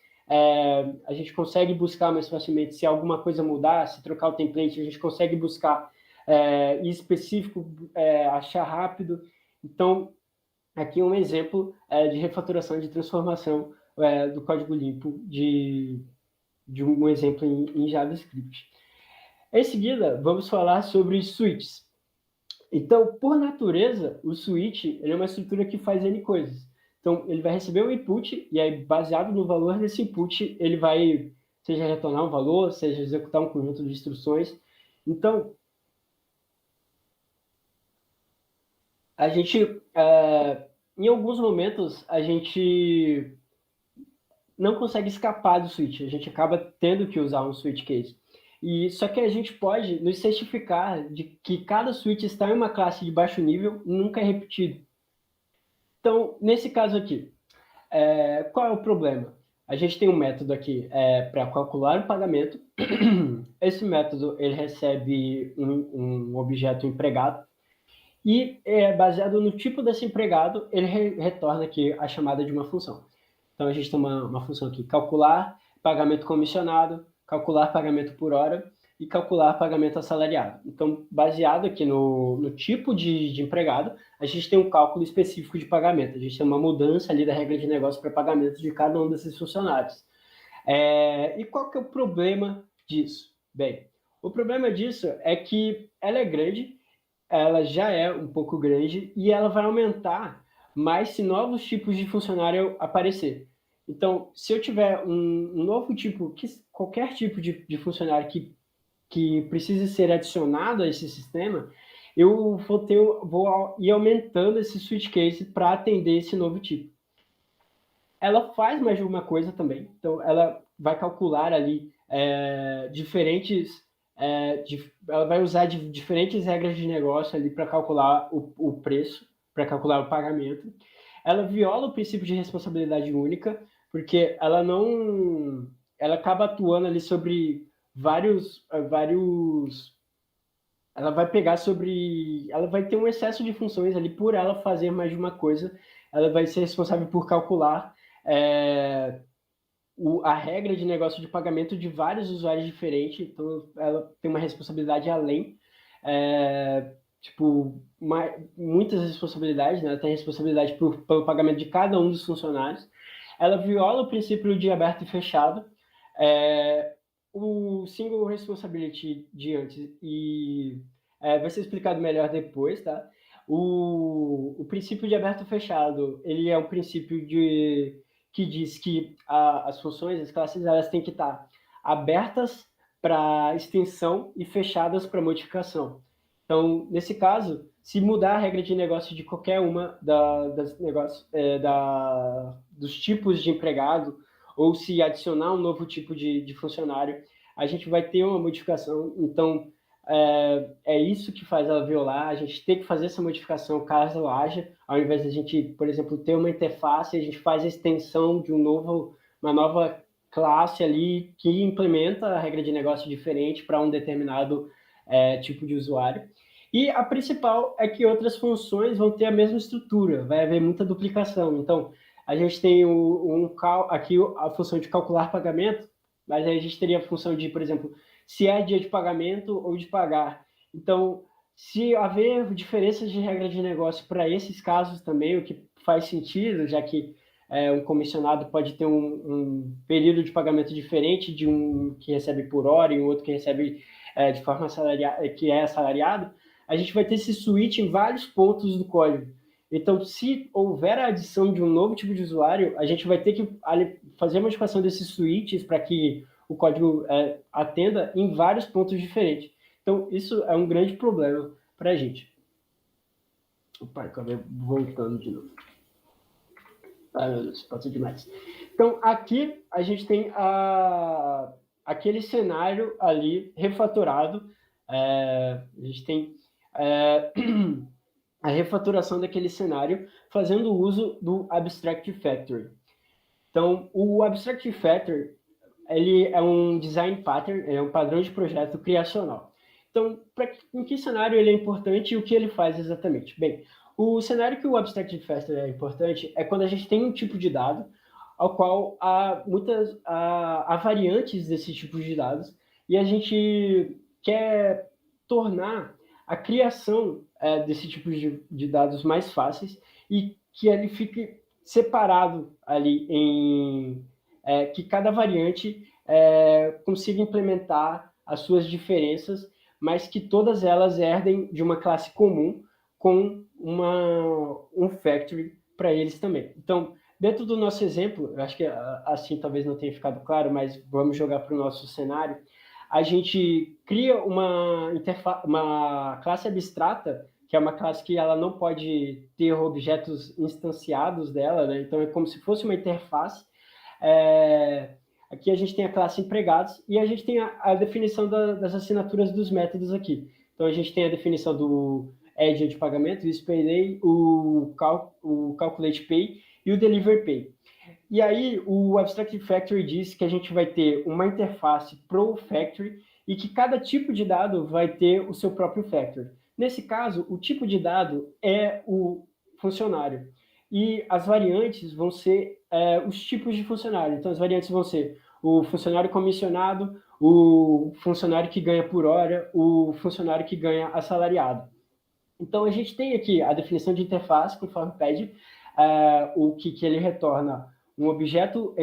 a gente consegue buscar mais facilmente se alguma coisa mudar, se trocar o template, a gente consegue buscar específico, achar rápido. Então, aqui um exemplo de refaturação, de transformação do código limpo de um exemplo em JavaScript. Em seguida, vamos falar sobre switches. Então, por natureza, o switch ele é uma estrutura que faz N coisas. Então, ele vai receber um input e aí, baseado no valor desse input, ele vai, seja retornar um valor, seja executar um conjunto de instruções. Então, a gente, em alguns momentos, a gente não consegue escapar do switch, a gente acaba tendo que usar um switch case. Só que a gente pode nos certificar de que cada switch está em uma classe de baixo nível e nunca é repetido. Então, nesse caso aqui, qual é o problema? A gente tem um método aqui para calcular o pagamento. Esse método ele recebe um objeto empregado e, baseado no tipo desse empregado, ele retorna aqui a chamada de uma função. Então, a gente tem uma função aqui, calcular pagamento comissionado, calcular pagamento por hora e calcular pagamento assalariado. Então, baseado aqui no tipo de empregado, a gente tem um cálculo específico de pagamento. A gente tem uma mudança ali da regra de negócio para pagamento de cada um desses funcionários. E qual que é o problema disso? Bem, o problema disso é que ela é grande, ela já é um pouco grande e ela vai aumentar mais se novos tipos de funcionário aparecer. Então, se eu tiver um novo tipo, qualquer tipo de funcionário que precise ser adicionado a esse sistema, eu vou ir aumentando esse switch case para atender esse novo tipo. Ela faz mais de uma coisa também, então ela vai calcular ali ela vai usar diferentes regras de negócio ali para calcular o preço, para calcular o pagamento. Ela viola o princípio de responsabilidade única, porque ela acaba atuando ali sobre ela vai ela vai ter um excesso de funções ali por ela fazer mais de uma coisa, ela vai ser responsável por calcular é, a regra de negócio de pagamento de vários usuários diferentes, então ela tem uma responsabilidade além, muitas responsabilidades, né? Ela tem responsabilidade pelo pagamento de cada um dos funcionários. Ela viola o princípio de aberto e fechado, o single responsibility de antes vai ser explicado melhor depois, tá? O princípio de aberto e fechado, ele é um princípio que diz que as funções, as classes, elas têm que estar abertas para extensão e fechadas para modificação. Então, nesse caso, se mudar a regra de negócio de qualquer uma dos tipos de empregado, ou se adicionar um novo tipo de funcionário, a gente vai ter uma modificação. Então, é isso que faz ela violar. A gente tem que fazer essa modificação caso haja, ao invés de a gente, por exemplo, ter uma interface, a gente faz a extensão de uma nova classe ali que implementa a regra de negócio diferente para um determinado tipo de usuário. E a principal é que outras funções vão ter a mesma estrutura, vai haver muita duplicação. Então, a gente tem aqui a função de calcular pagamento, mas aí a gente teria a função de, por exemplo, se é dia de pagamento ou de pagar. Então, se haver diferenças de regra de negócio para esses casos também, o que faz sentido, já que um comissionado pode ter um período de pagamento diferente de um que recebe por hora e um outro que recebe de forma que é assalariado, a gente vai ter esse switch em vários pontos do código. Então, se houver a adição de um novo tipo de usuário, a gente vai ter que fazer a modificação desses switches para que o código atenda em vários pontos diferentes. Então, isso é um grande problema para a gente. Opa, acabei voltando de novo. Ai, meu Deus, passou demais. Então, aqui a gente tem aquele cenário ali refatorado. A gente tem a refatoração daquele cenário fazendo uso do Abstract Factory. Então, o Abstract Factory ele é um design pattern, é um padrão de projeto criacional. Então, em que cenário ele é importante e o que ele faz exatamente? Bem, o cenário que o Abstract Factory é importante é quando a gente tem um tipo de dado ao qual há variantes desse tipo de dados e a gente quer tornar a criação desse tipo de dados mais fáceis e que ele fique separado ali que cada variante consiga implementar as suas diferenças, mas que todas elas herdem de uma classe comum com um factory para eles também. Então, dentro do nosso exemplo, eu acho que assim talvez não tenha ficado claro, mas vamos jogar para o nosso cenário, a gente cria uma classe abstrata, que é uma classe que ela não pode ter objetos instanciados dela, né? Então é como se fosse uma interface. Aqui a gente tem a classe empregados e a gente tem a definição das assinaturas dos métodos aqui. Então a gente tem a definição do dia de pagamento, o SPayDay, o Calculate Pay e o Deliver Pay. E aí o Abstract Factory diz que a gente vai ter uma interface pro Factory e que cada tipo de dado vai ter o seu próprio Factory. Nesse caso, o tipo de dado é o funcionário. E as variantes vão ser os tipos de funcionário. Então, as variantes vão ser o funcionário comissionado, o funcionário que ganha por hora, o funcionário que ganha assalariado. Então, a gente tem aqui a definição de interface, conforme pede, o que ele retorna um objeto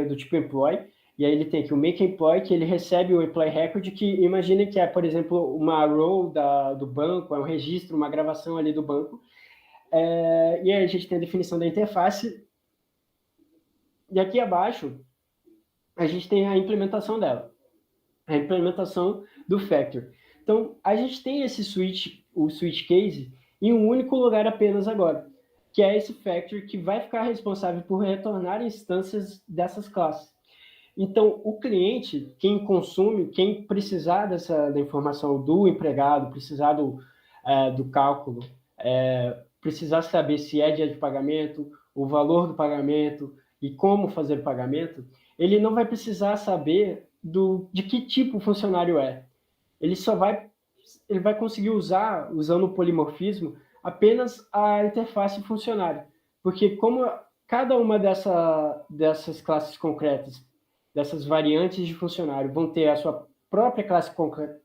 do tipo employee, e aí ele tem aqui o make employee, que ele recebe o employee record, que imagine que é, por exemplo, uma row do banco, é um registro, uma gravação ali do banco. E aí a gente tem a definição da interface, e aqui abaixo a gente tem a implementação dela, a implementação do factor. Então, a gente tem esse o switch case em um único lugar apenas agora, que é esse factor que vai ficar responsável por retornar instâncias dessas classes. Então, o cliente, quem consome, quem precisar da informação do empregado, precisar do cálculo, precisar saber se é dia de pagamento, o valor do pagamento e como fazer o pagamento, ele não vai precisar saber de que tipo o funcionário é. Ele vai conseguir usar, usando o polimorfismo, apenas a interface funcionário. Porque como cada uma dessas classes concretas, dessas variantes de funcionário, vão ter a sua própria classe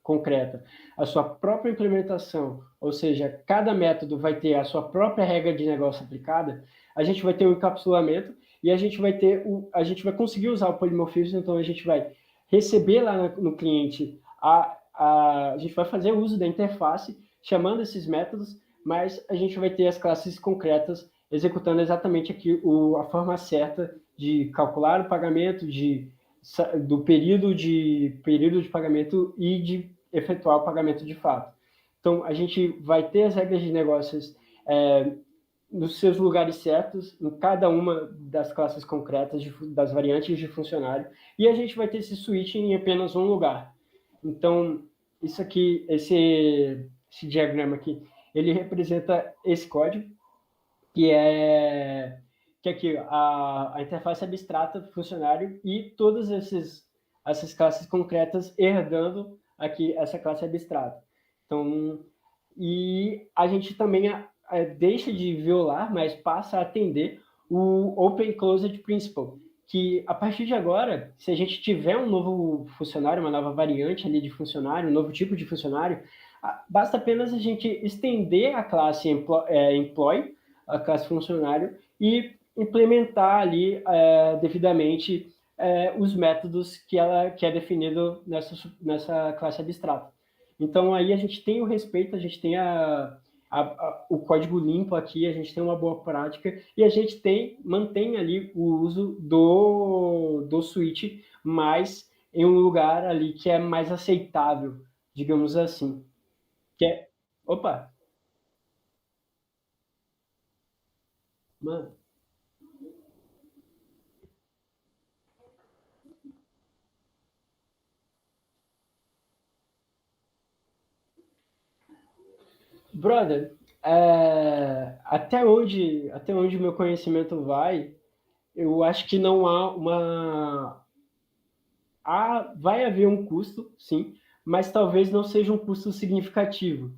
concreta, a sua própria implementação, ou seja, cada método vai ter a sua própria regra de negócio aplicada, a gente vai ter um encapsulamento e a gente vai conseguir usar o polimorfismo, então a gente vai receber lá no cliente a gente vai fazer uso da interface, chamando esses métodos, mas a gente vai ter as classes concretas executando exatamente aqui a forma certa de calcular o pagamento, do período de pagamento e de efetuar o pagamento de fato. Então, a gente vai ter as regras de negócios nos seus lugares certos, em cada uma das classes concretas, das variantes de funcionário, e a gente vai ter esse switch em apenas um lugar. Então, isso aqui, esse diagrama aqui, ele representa esse código, que é aqui a interface abstrata do funcionário e todas essas classes concretas herdando aqui essa classe abstrata. Então, e a gente também deixa de violar, mas passa a atender o Open Closed Principle, que a partir de agora, se a gente tiver um novo funcionário, uma nova variante ali de funcionário, um novo tipo de funcionário, basta apenas a gente estender a classe employee, a classe funcionário, e implementar ali devidamente os métodos que é definido nessa classe abstrata. Então, aí a gente tem o respeito, a gente tem o código limpo aqui, a gente tem uma boa prática e a gente mantém ali o uso do switch, mas em um lugar ali que é mais aceitável, digamos assim. Opa! Mano. Brother, até onde o meu conhecimento vai, eu acho que não há vai haver um custo, sim, mas talvez não seja um custo significativo.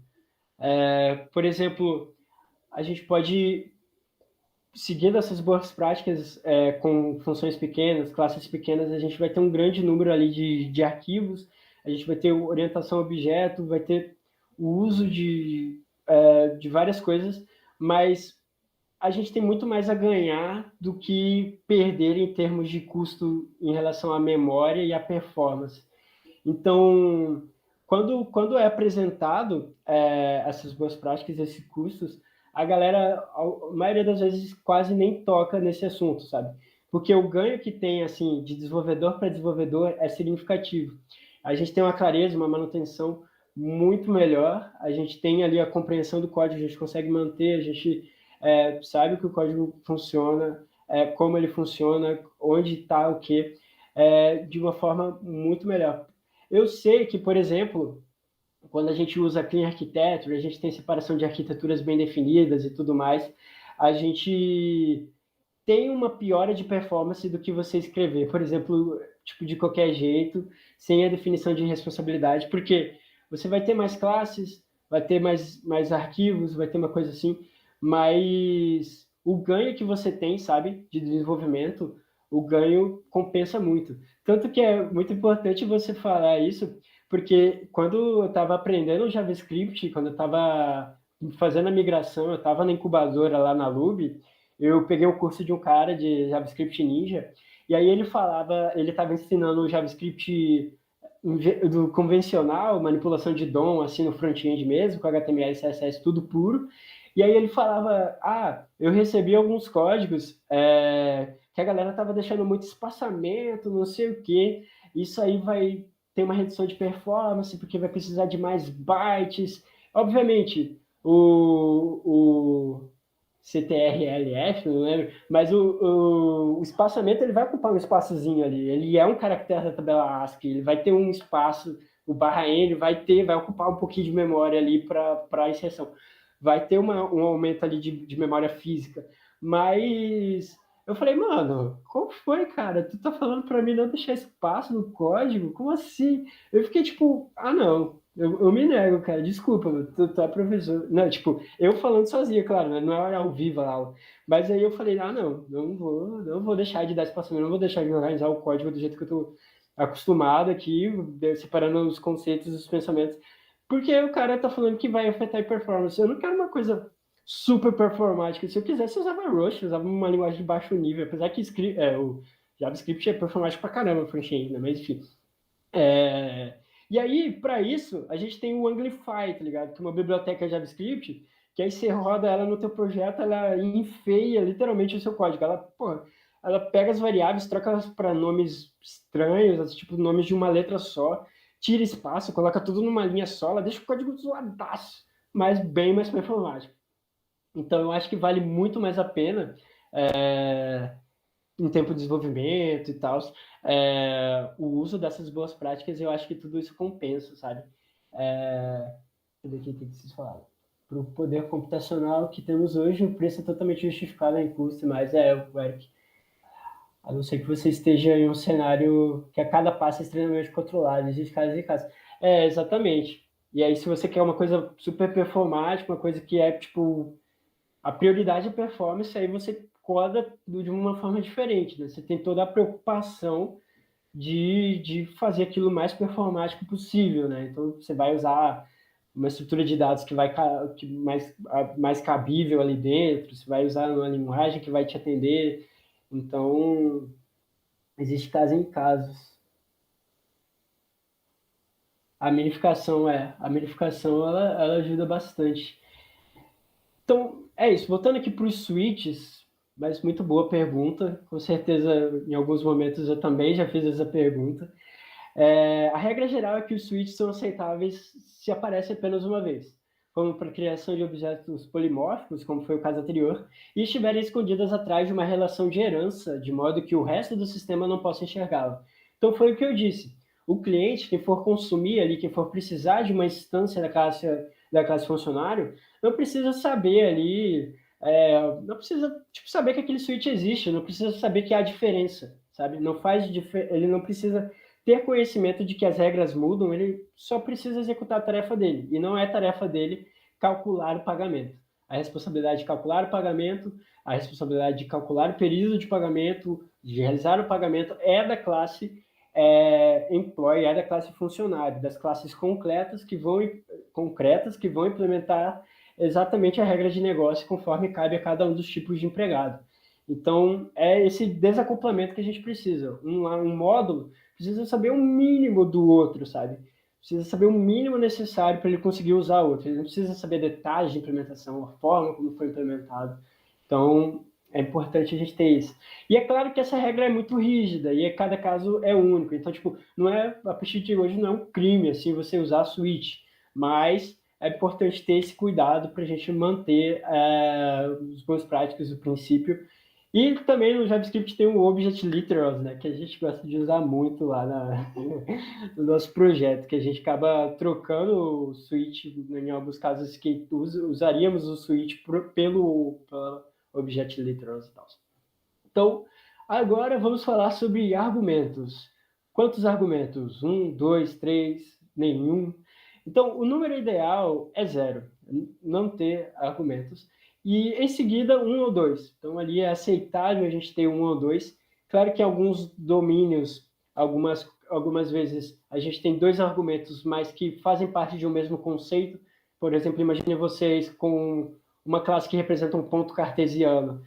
Por exemplo, a gente pode, seguindo essas boas práticas com funções pequenas, classes pequenas, a gente vai ter um grande número ali de arquivos, a gente vai ter orientação a objeto, vai ter o uso de várias coisas, mas a gente tem muito mais a ganhar do que perder em termos de custo em relação à memória e à performance. Então, quando é apresentado essas boas práticas, esses custos, a galera, a maioria das vezes, quase nem toca nesse assunto, sabe? Porque o ganho que tem, assim, de desenvolvedor para desenvolvedor é significativo. A gente tem uma clareza, uma manutenção muito melhor, a gente tem ali a compreensão do código, a gente consegue manter, a gente sabe que o código funciona, como ele funciona, onde está o quê, de uma forma muito melhor. Eu sei que, por exemplo, quando a gente usa Clean Architecture, a gente tem separação de arquiteturas bem definidas e tudo mais, a gente tem uma piora de performance do que você escrever, por exemplo, tipo de qualquer jeito, sem a definição de responsabilidade, porque você vai ter mais classes, vai ter mais arquivos, vai ter uma coisa assim, mas o ganho que você tem, sabe, de desenvolvimento, o ganho compensa muito. Tanto que é muito importante você falar isso, porque quando eu estava aprendendo JavaScript, quando eu estava fazendo a migração, eu estava na incubadora lá na Lube, eu peguei um curso de um cara de JavaScript Ninja, e aí ele estava ensinando o JavaScript do convencional, manipulação de DOM, assim, no front-end mesmo, com HTML e CSS, tudo puro. E aí ele falava, eu recebi alguns códigos que a galera estava deixando muito espaçamento, não sei o quê. Isso aí vai ter uma redução de performance, porque vai precisar de mais bytes. Obviamente, o CTRLF, não lembro, mas o espaçamento ele vai ocupar um espaçozinho ali, ele é um caractere da tabela ASCII, ele vai ter um espaço, o /n vai ocupar um pouquinho de memória ali para a inserção, vai ter um aumento ali de memória física, mas eu falei, mano, como foi, cara? Tu tá falando para mim não deixar espaço no código? Como assim? Eu fiquei tipo, não, eu me nego, cara, desculpa, tu é professor. Não, tipo, eu falando sozinho, claro, né? Não é ao vivo a aula. Mas aí eu falei, não vou deixar de dar espaçamento, não vou deixar de organizar o código do jeito que eu tô acostumado aqui, separando os conceitos, os pensamentos, porque o cara tá falando que vai afetar a performance. Eu não quero uma coisa super performática. Se eu quisesse, eu usava Rush, eu usava uma linguagem de baixo nível, apesar que o JavaScript é performático pra caramba, front-end, né? Mas enfim. E aí, para isso, a gente tem o Anglify, tá ligado? Que é uma biblioteca JavaScript, que aí você roda ela no teu projeto, ela enfeia literalmente o seu código. Ela pega as variáveis, troca elas para nomes estranhos, tipo nomes de uma letra só, tira espaço, coloca tudo numa linha só, ela deixa o código zoadaço, mas bem mais performático. Então, eu acho que vale muito mais a pena em tempo de desenvolvimento e tal, o uso dessas boas práticas, eu acho que tudo isso compensa, sabe? Deixa eu ver o que vocês falaram. Para o poder computacional que temos hoje, o preço é totalmente justificado em custo, mas o Eric, a não ser que você esteja em um cenário que a cada passo é extremamente controlado, existe casos e casos. Exatamente. E aí, se você quer uma coisa super performática, uma coisa que é, tipo, a prioridade é performance, aí você coda de uma forma diferente, né? Você tem toda a preocupação de fazer aquilo mais performático possível, né? Então, você vai usar uma estrutura de dados que vai mais cabível ali dentro, você vai usar uma linguagem que vai te atender. Então, existe caso em casos. A minificação ela ajuda bastante. Então, é isso. Voltando aqui para os switches, mas muito boa pergunta. Com certeza, em alguns momentos eu também já fiz essa pergunta. A regra geral é que os switches são aceitáveis se aparecem apenas uma vez, como para a criação de objetos polimórficos, como foi o caso anterior, e estiverem escondidas atrás de uma relação de herança, de modo que o resto do sistema não possa enxergá-la. Então, foi o que eu disse. O cliente, quem for consumir ali, quem for precisar de uma instância da classe funcionário, não precisa saber ali, não precisa saber que aquele switch existe, não precisa saber que há diferença, sabe? Ele não precisa ter conhecimento de que as regras mudam, ele só precisa executar a tarefa dele, e não é tarefa dele calcular o pagamento. A responsabilidade de calcular o pagamento, a responsabilidade de calcular o período de pagamento, de realizar o pagamento é da classe employee, é da classe funcionário, das classes concretas que vão implementar exatamente a regra de negócio conforme cabe a cada um dos tipos de empregado. Então, é esse desacoplamento que a gente precisa. Um módulo precisa saber o mínimo do outro, sabe? Precisa saber o mínimo necessário para ele conseguir usar o outro. Ele não precisa saber detalhes de implementação, a forma como foi implementado. Então, é importante a gente ter isso. E é claro que essa regra é muito rígida e cada caso é único. Então, tipo, a partir de hoje não é um crime assim você usar a switch, mas é importante ter esse cuidado para a gente manter os bons práticos do princípio. E também no JavaScript tem o Object Literals, né, que a gente gosta de usar muito lá no nosso projeto, que a gente acaba trocando o switch, em alguns casos que usaríamos o switch pelo Object Literals e tal. Então, agora vamos falar sobre argumentos. Quantos argumentos? 1, 2, 3, nenhum. Então, o número ideal é 0, não ter argumentos. E, em seguida, 1 ou 2. Então, ali é aceitável a gente ter 1 ou 2. Claro que em alguns domínios, algumas vezes, a gente tem 2 argumentos, mas que fazem parte de um mesmo conceito. Por exemplo, imagine vocês com uma classe que representa um ponto cartesiano.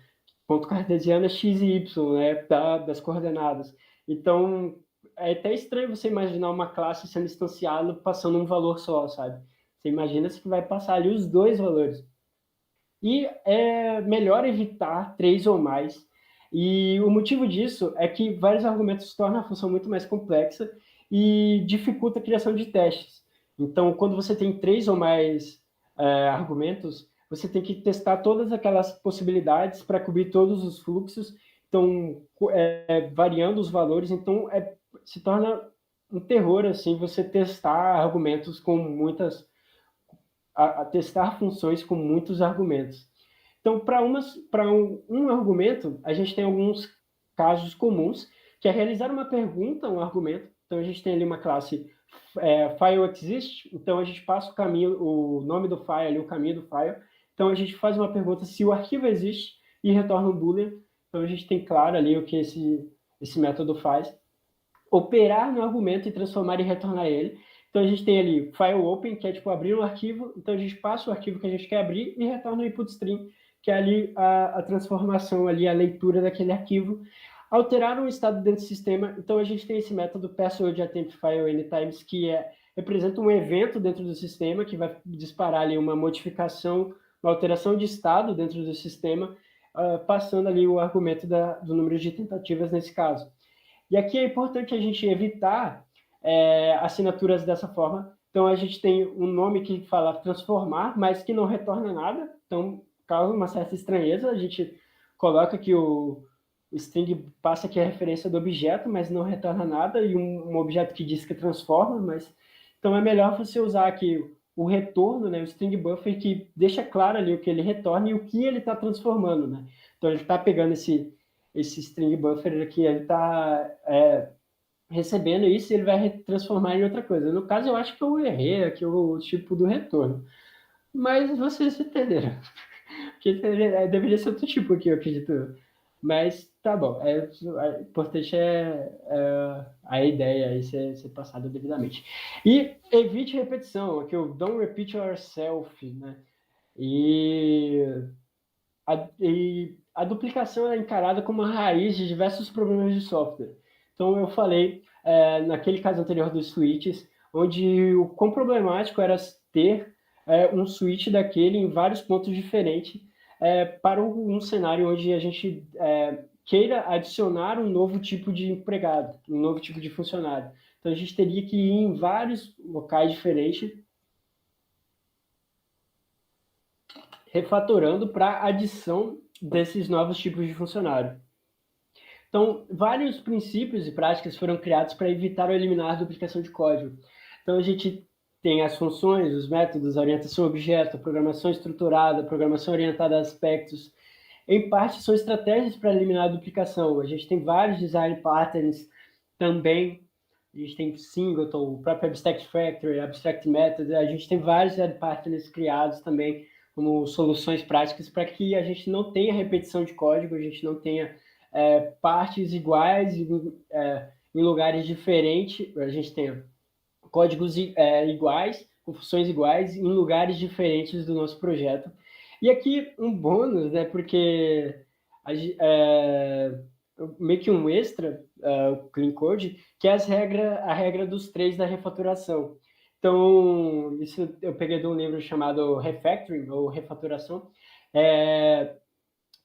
ponto cartesiano é x e y, né, das coordenadas. Então, é até estranho você imaginar uma classe sendo instanciada passando um valor só, sabe? Você imagina que vai passar ali os dois valores. E é melhor evitar 3 ou mais. E o motivo disso é que vários argumentos tornam a função muito mais complexa e dificulta a criação de testes. Então, quando você tem 3 ou mais argumentos, você tem que testar todas aquelas possibilidades para cobrir todos os fluxos, então, variando os valores. Então, se torna um terror, assim, você testar argumentos com muitas... a testar funções com muitos argumentos. Então, para um argumento, a gente tem alguns casos comuns, que é realizar uma pergunta, um argumento. Então, a gente tem ali uma classe file exist, então a gente passa o caminho, o nome do file, ali, o caminho do file. Então, a gente faz uma pergunta se o arquivo existe e retorna um boolean. Então, a gente tem claro ali o que esse método faz. Operar no argumento e transformar e retornar ele. Então, a gente tem ali file open, que é tipo abrir um arquivo. Então, a gente passa o arquivo que a gente quer abrir e retorna o input stream, que é ali a transformação, ali, a leitura daquele arquivo. Alterar um estado dentro do sistema. Então, a gente tem esse método password_attempt_file_anytimes, que representa um evento dentro do sistema, que vai disparar ali uma modificação, uma alteração de estado dentro do sistema, passando ali o argumento do número de tentativas nesse caso. E aqui é importante a gente evitar assinaturas dessa forma. Então, a gente tem um nome que fala transformar, mas que não retorna nada. Então, causa uma certa estranheza. A gente coloca que o string passa aqui a referência do objeto, mas não retorna nada, e um objeto que diz que transforma, mas... Então, é melhor você usar aqui o retorno, né, o string buffer, que deixa claro ali o que ele retorna e o que ele está transformando, né? Então, ele está pegando esse string buffer aqui, ele está recebendo isso e ele vai transformar em outra coisa. No caso, eu acho que eu errei aqui o tipo do retorno. Mas vocês entenderam. Porque deveria ser outro tipo aqui, eu acredito. Mas tá bom. O importante é a ideia aí ser passada devidamente. E evite repetição, aqui o don't repeat yourself, né? E a duplicação é encarada como a raiz de diversos problemas de software. Então, eu falei, naquele caso anterior dos switches, onde o quão problemático era ter um switch daquele em vários pontos diferentes para um cenário onde a gente queira adicionar um novo tipo de empregado, um novo tipo de funcionário. Então, a gente teria que ir em vários locais diferentes, refatorando para adição desses novos tipos de funcionário. Então, vários princípios e práticas foram criados para evitar ou eliminar a duplicação de código. Então, a gente tem as funções, os métodos, a orientação a objeto, a programação estruturada, a programação orientada a aspectos. Em parte, são estratégias para eliminar a duplicação. A gente tem vários design patterns também. A gente tem Singleton, o próprio Abstract Factory, Abstract Method. A gente tem vários design patterns criados também como soluções práticas para que a gente não tenha repetição de código, a gente não tenha partes iguais em lugares diferentes, a gente tem códigos iguais, com funções iguais, em lugares diferentes do nosso projeto. E aqui um bônus, né, porque meio que um extra, o Clean Code, que é a regra dos 3 da refaturação. Então, isso eu peguei de um livro chamado Refactoring, ou Refatoração.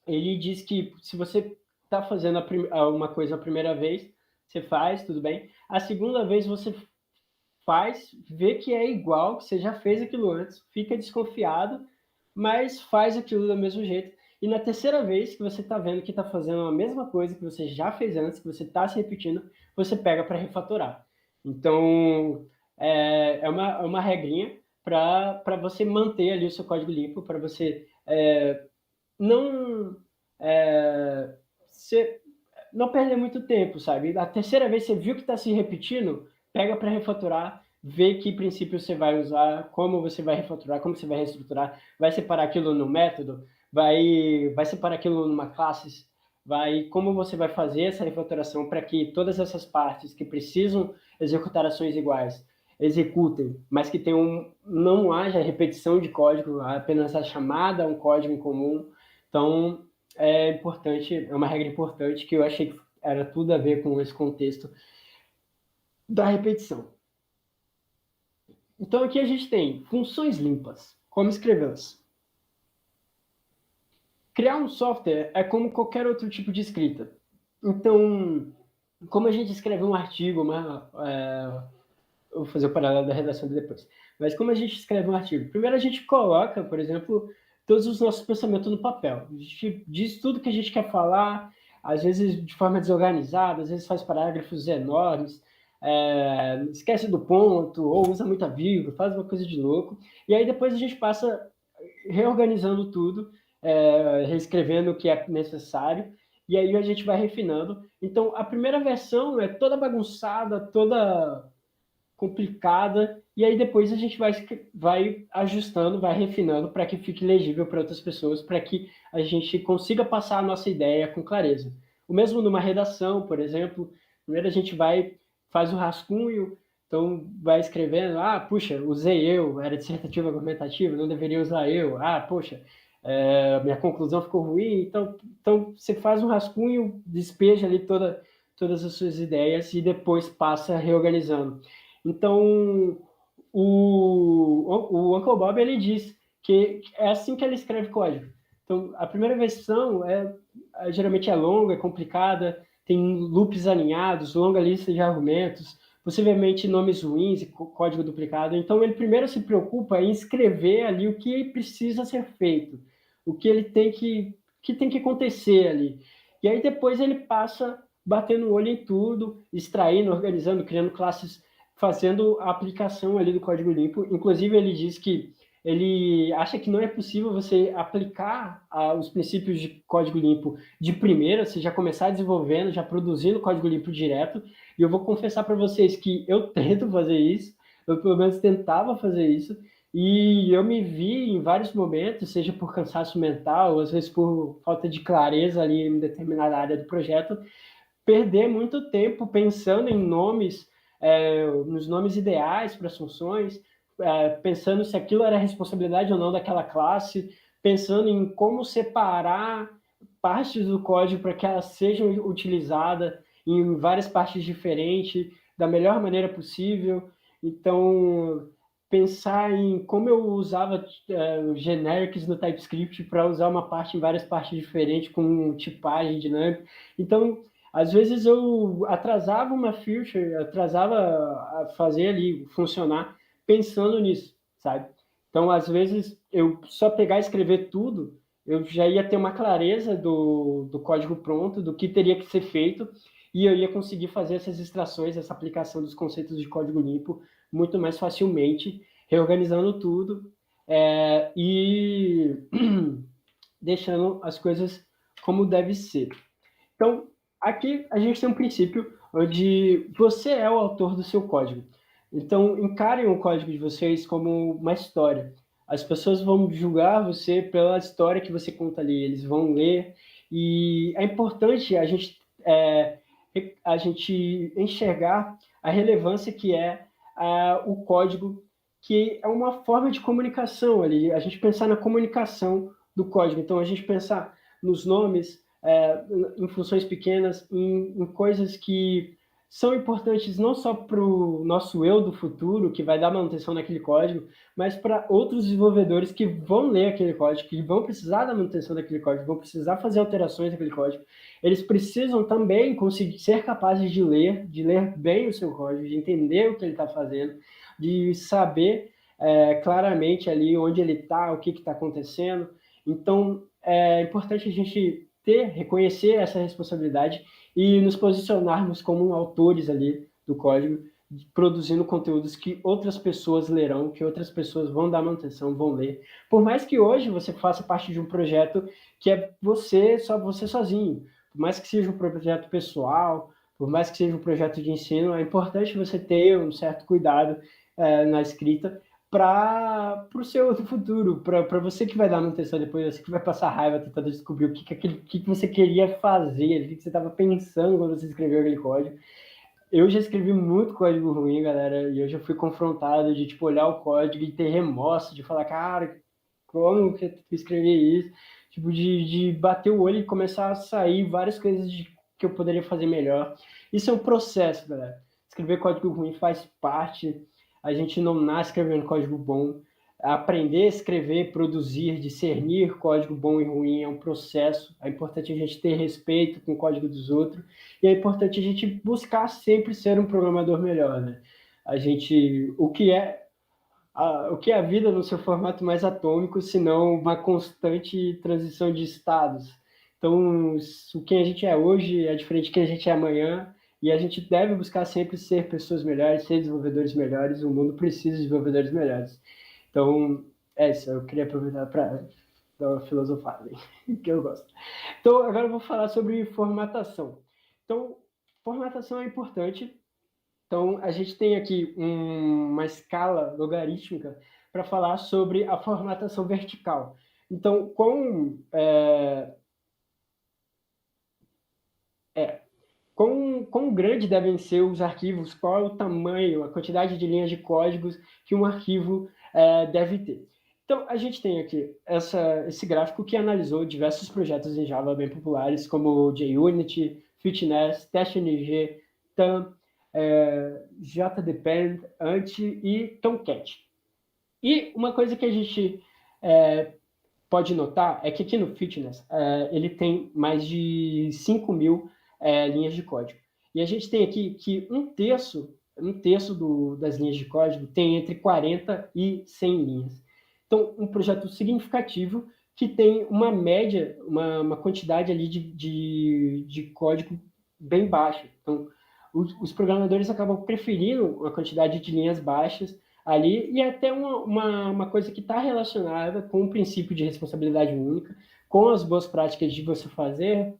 Ele diz que se você está fazendo uma coisa a primeira vez, você faz, tudo bem. A segunda vez você faz, vê que é igual, que você já fez aquilo antes, fica desconfiado, mas faz aquilo do mesmo jeito. E na terceira vez que você está vendo que está fazendo a mesma coisa que você já fez antes, que você está se repetindo, você pega para refatorar. Então, é uma regrinha para você manter ali o seu código limpo, para você não perder muito tempo, sabe? A terceira vez você viu que está se repetindo, pega para refatorar, vê que princípio você vai usar, como você vai refatorar, como você vai reestruturar, vai separar aquilo no método, vai separar aquilo numa classe, como você vai fazer essa refatoração para que todas essas partes que precisam executar ações iguais executem, mas que não haja repetição de código, apenas a chamada a um código em comum. Então, é importante, é uma regra importante que eu achei que era tudo a ver com esse contexto da repetição. Então aqui a gente tem funções limpas. Como escrevê-las? Criar um software é como qualquer outro tipo de escrita. Então, como a gente escreve um artigo, eu vou fazer o paralelo da redação depois. Mas como a gente escreve um artigo? Primeiro a gente coloca, por exemplo, todos os nossos pensamentos no papel. A gente diz tudo que a gente quer falar, às vezes de forma desorganizada, às vezes faz parágrafos enormes, esquece do ponto, ou usa muita vírgula, faz uma coisa de louco. E aí depois a gente passa reorganizando tudo, reescrevendo o que é necessário, e aí a gente vai refinando. Então, a primeira versão é toda bagunçada, toda complicada, e aí depois a gente vai ajustando, vai refinando para que fique legível para outras pessoas, para que a gente consiga passar a nossa ideia com clareza. O mesmo numa redação, por exemplo, primeiro a gente faz o rascunho, então vai escrevendo, puxa, usei eu, era dissertativa argumentativa, não deveria usar eu, poxa, minha conclusão ficou ruim, então você faz um rascunho, despeja ali todas as suas ideias e depois passa reorganizando. Então, o Uncle Bob ele diz que é assim que ele escreve código. Então, a primeira versão geralmente é longa, é complicada, tem loops alinhados, longa lista de argumentos, possivelmente nomes ruins e código duplicado. Então, ele primeiro se preocupa em escrever ali o que precisa ser feito, o que ele tem que acontecer ali. E aí depois ele passa batendo o olho em tudo, extraindo, organizando, criando classes, fazendo a aplicação ali do código limpo. Inclusive, ele diz que ele acha que não é possível você aplicar os princípios de código limpo de primeira, você já começar desenvolvendo, já produzindo código limpo direto. E eu vou confessar para vocês que eu tento fazer isso, eu pelo menos tentava fazer isso, e eu me vi em vários momentos, seja por cansaço mental, ou às vezes por falta de clareza ali em determinada área do projeto, perder muito tempo pensando em nomes, nos nomes ideais para as funções, pensando se aquilo era responsabilidade ou não daquela classe, pensando em como separar partes do código para que elas sejam utilizadas em várias partes diferentes, da melhor maneira possível. Então, pensar em como eu usava generics no TypeScript para usar uma parte em várias partes diferentes, com tipagem dinâmica. Então, às vezes eu atrasava uma feature, atrasava a fazer ali funcionar pensando nisso, sabe? Então, às vezes, eu só pegar e escrever tudo, eu já ia ter uma clareza do código pronto, do que teria que ser feito, e eu ia conseguir fazer essas extrações, essa aplicação dos conceitos de código limpo muito mais facilmente, reorganizando tudo e deixando as coisas como deve ser. Então, aqui a gente tem um princípio onde você é o autor do seu código. Então, encarem o código de vocês como uma história. As pessoas vão julgar você pela história que você conta ali, eles vão ler, e é importante a gente enxergar a relevância que é o código, que é uma forma de comunicação ali, a gente pensar na comunicação do código. Então, a gente pensar nos nomes, em funções pequenas, em coisas que são importantes não só para o nosso eu do futuro, que vai dar manutenção naquele código, mas para outros desenvolvedores que vão ler aquele código, que vão precisar da manutenção daquele código, vão precisar fazer alterações naquele código. Eles precisam também conseguir ser capazes de ler bem o seu código, de entender o que ele está fazendo, de saber claramente ali onde ele está, o que está acontecendo. Então, é importante a gente reconhecer essa responsabilidade e nos posicionarmos como autores ali do código, produzindo conteúdos que outras pessoas lerão, que outras pessoas vão dar manutenção, vão ler. Por mais que hoje você faça parte de um projeto que é só você sozinho, por mais que seja um projeto pessoal, por mais que seja um projeto de ensino, é importante você ter um certo cuidado na escrita para o seu futuro, para você que vai dar manutenção depois, você que vai passar raiva tentando descobrir o que você queria fazer, o que você estava pensando quando você escreveu aquele código. Eu já escrevi muito código ruim, galera, e eu já fui confrontado de, tipo, olhar o código e ter remorso, de falar, cara, como que eu escrevi isso? tipo, de bater o olho e começar a sair várias coisas que eu poderia fazer melhor. Isso é um processo, galera. Escrever código ruim faz parte. A gente não nasce escrevendo código bom. Aprender a escrever, produzir, discernir código bom e ruim é um processo. É importante a gente ter respeito com o código dos outros. E é importante a gente buscar sempre ser um programador melhor, né? O que é a vida no seu formato mais atômico, senão uma constante transição de estados. Então, o que a gente é hoje é diferente do que a gente é amanhã, e a gente deve buscar sempre ser pessoas melhores, ser desenvolvedores melhores. O mundo precisa de desenvolvedores melhores. Então, é isso. Eu queria aproveitar para dar uma filosofada aí, que eu gosto. Então, agora eu vou falar sobre formatação. Então, formatação é importante. Então, a gente tem aqui uma escala logarítmica para falar sobre a formatação vertical. Então, quão grande devem ser os arquivos, qual é o tamanho, a quantidade de linhas de códigos que um arquivo deve ter. Então, a gente tem aqui esse gráfico que analisou diversos projetos em Java bem populares, como JUnit, FitNest, TestNG, TAM, JDepend, Ant e Tomcat. E uma coisa que a gente pode notar é que aqui no Fitness ele tem mais de 5.000 linhas de código. E a gente tem aqui que um terço das linhas de código tem entre 40 e 100 linhas. Então, um projeto significativo que tem uma média, uma quantidade ali de código bem baixa. Então, os programadores acabam preferindo uma quantidade de linhas baixas ali, e até uma coisa que está relacionada com o princípio de responsabilidade única, com as boas práticas de você fazer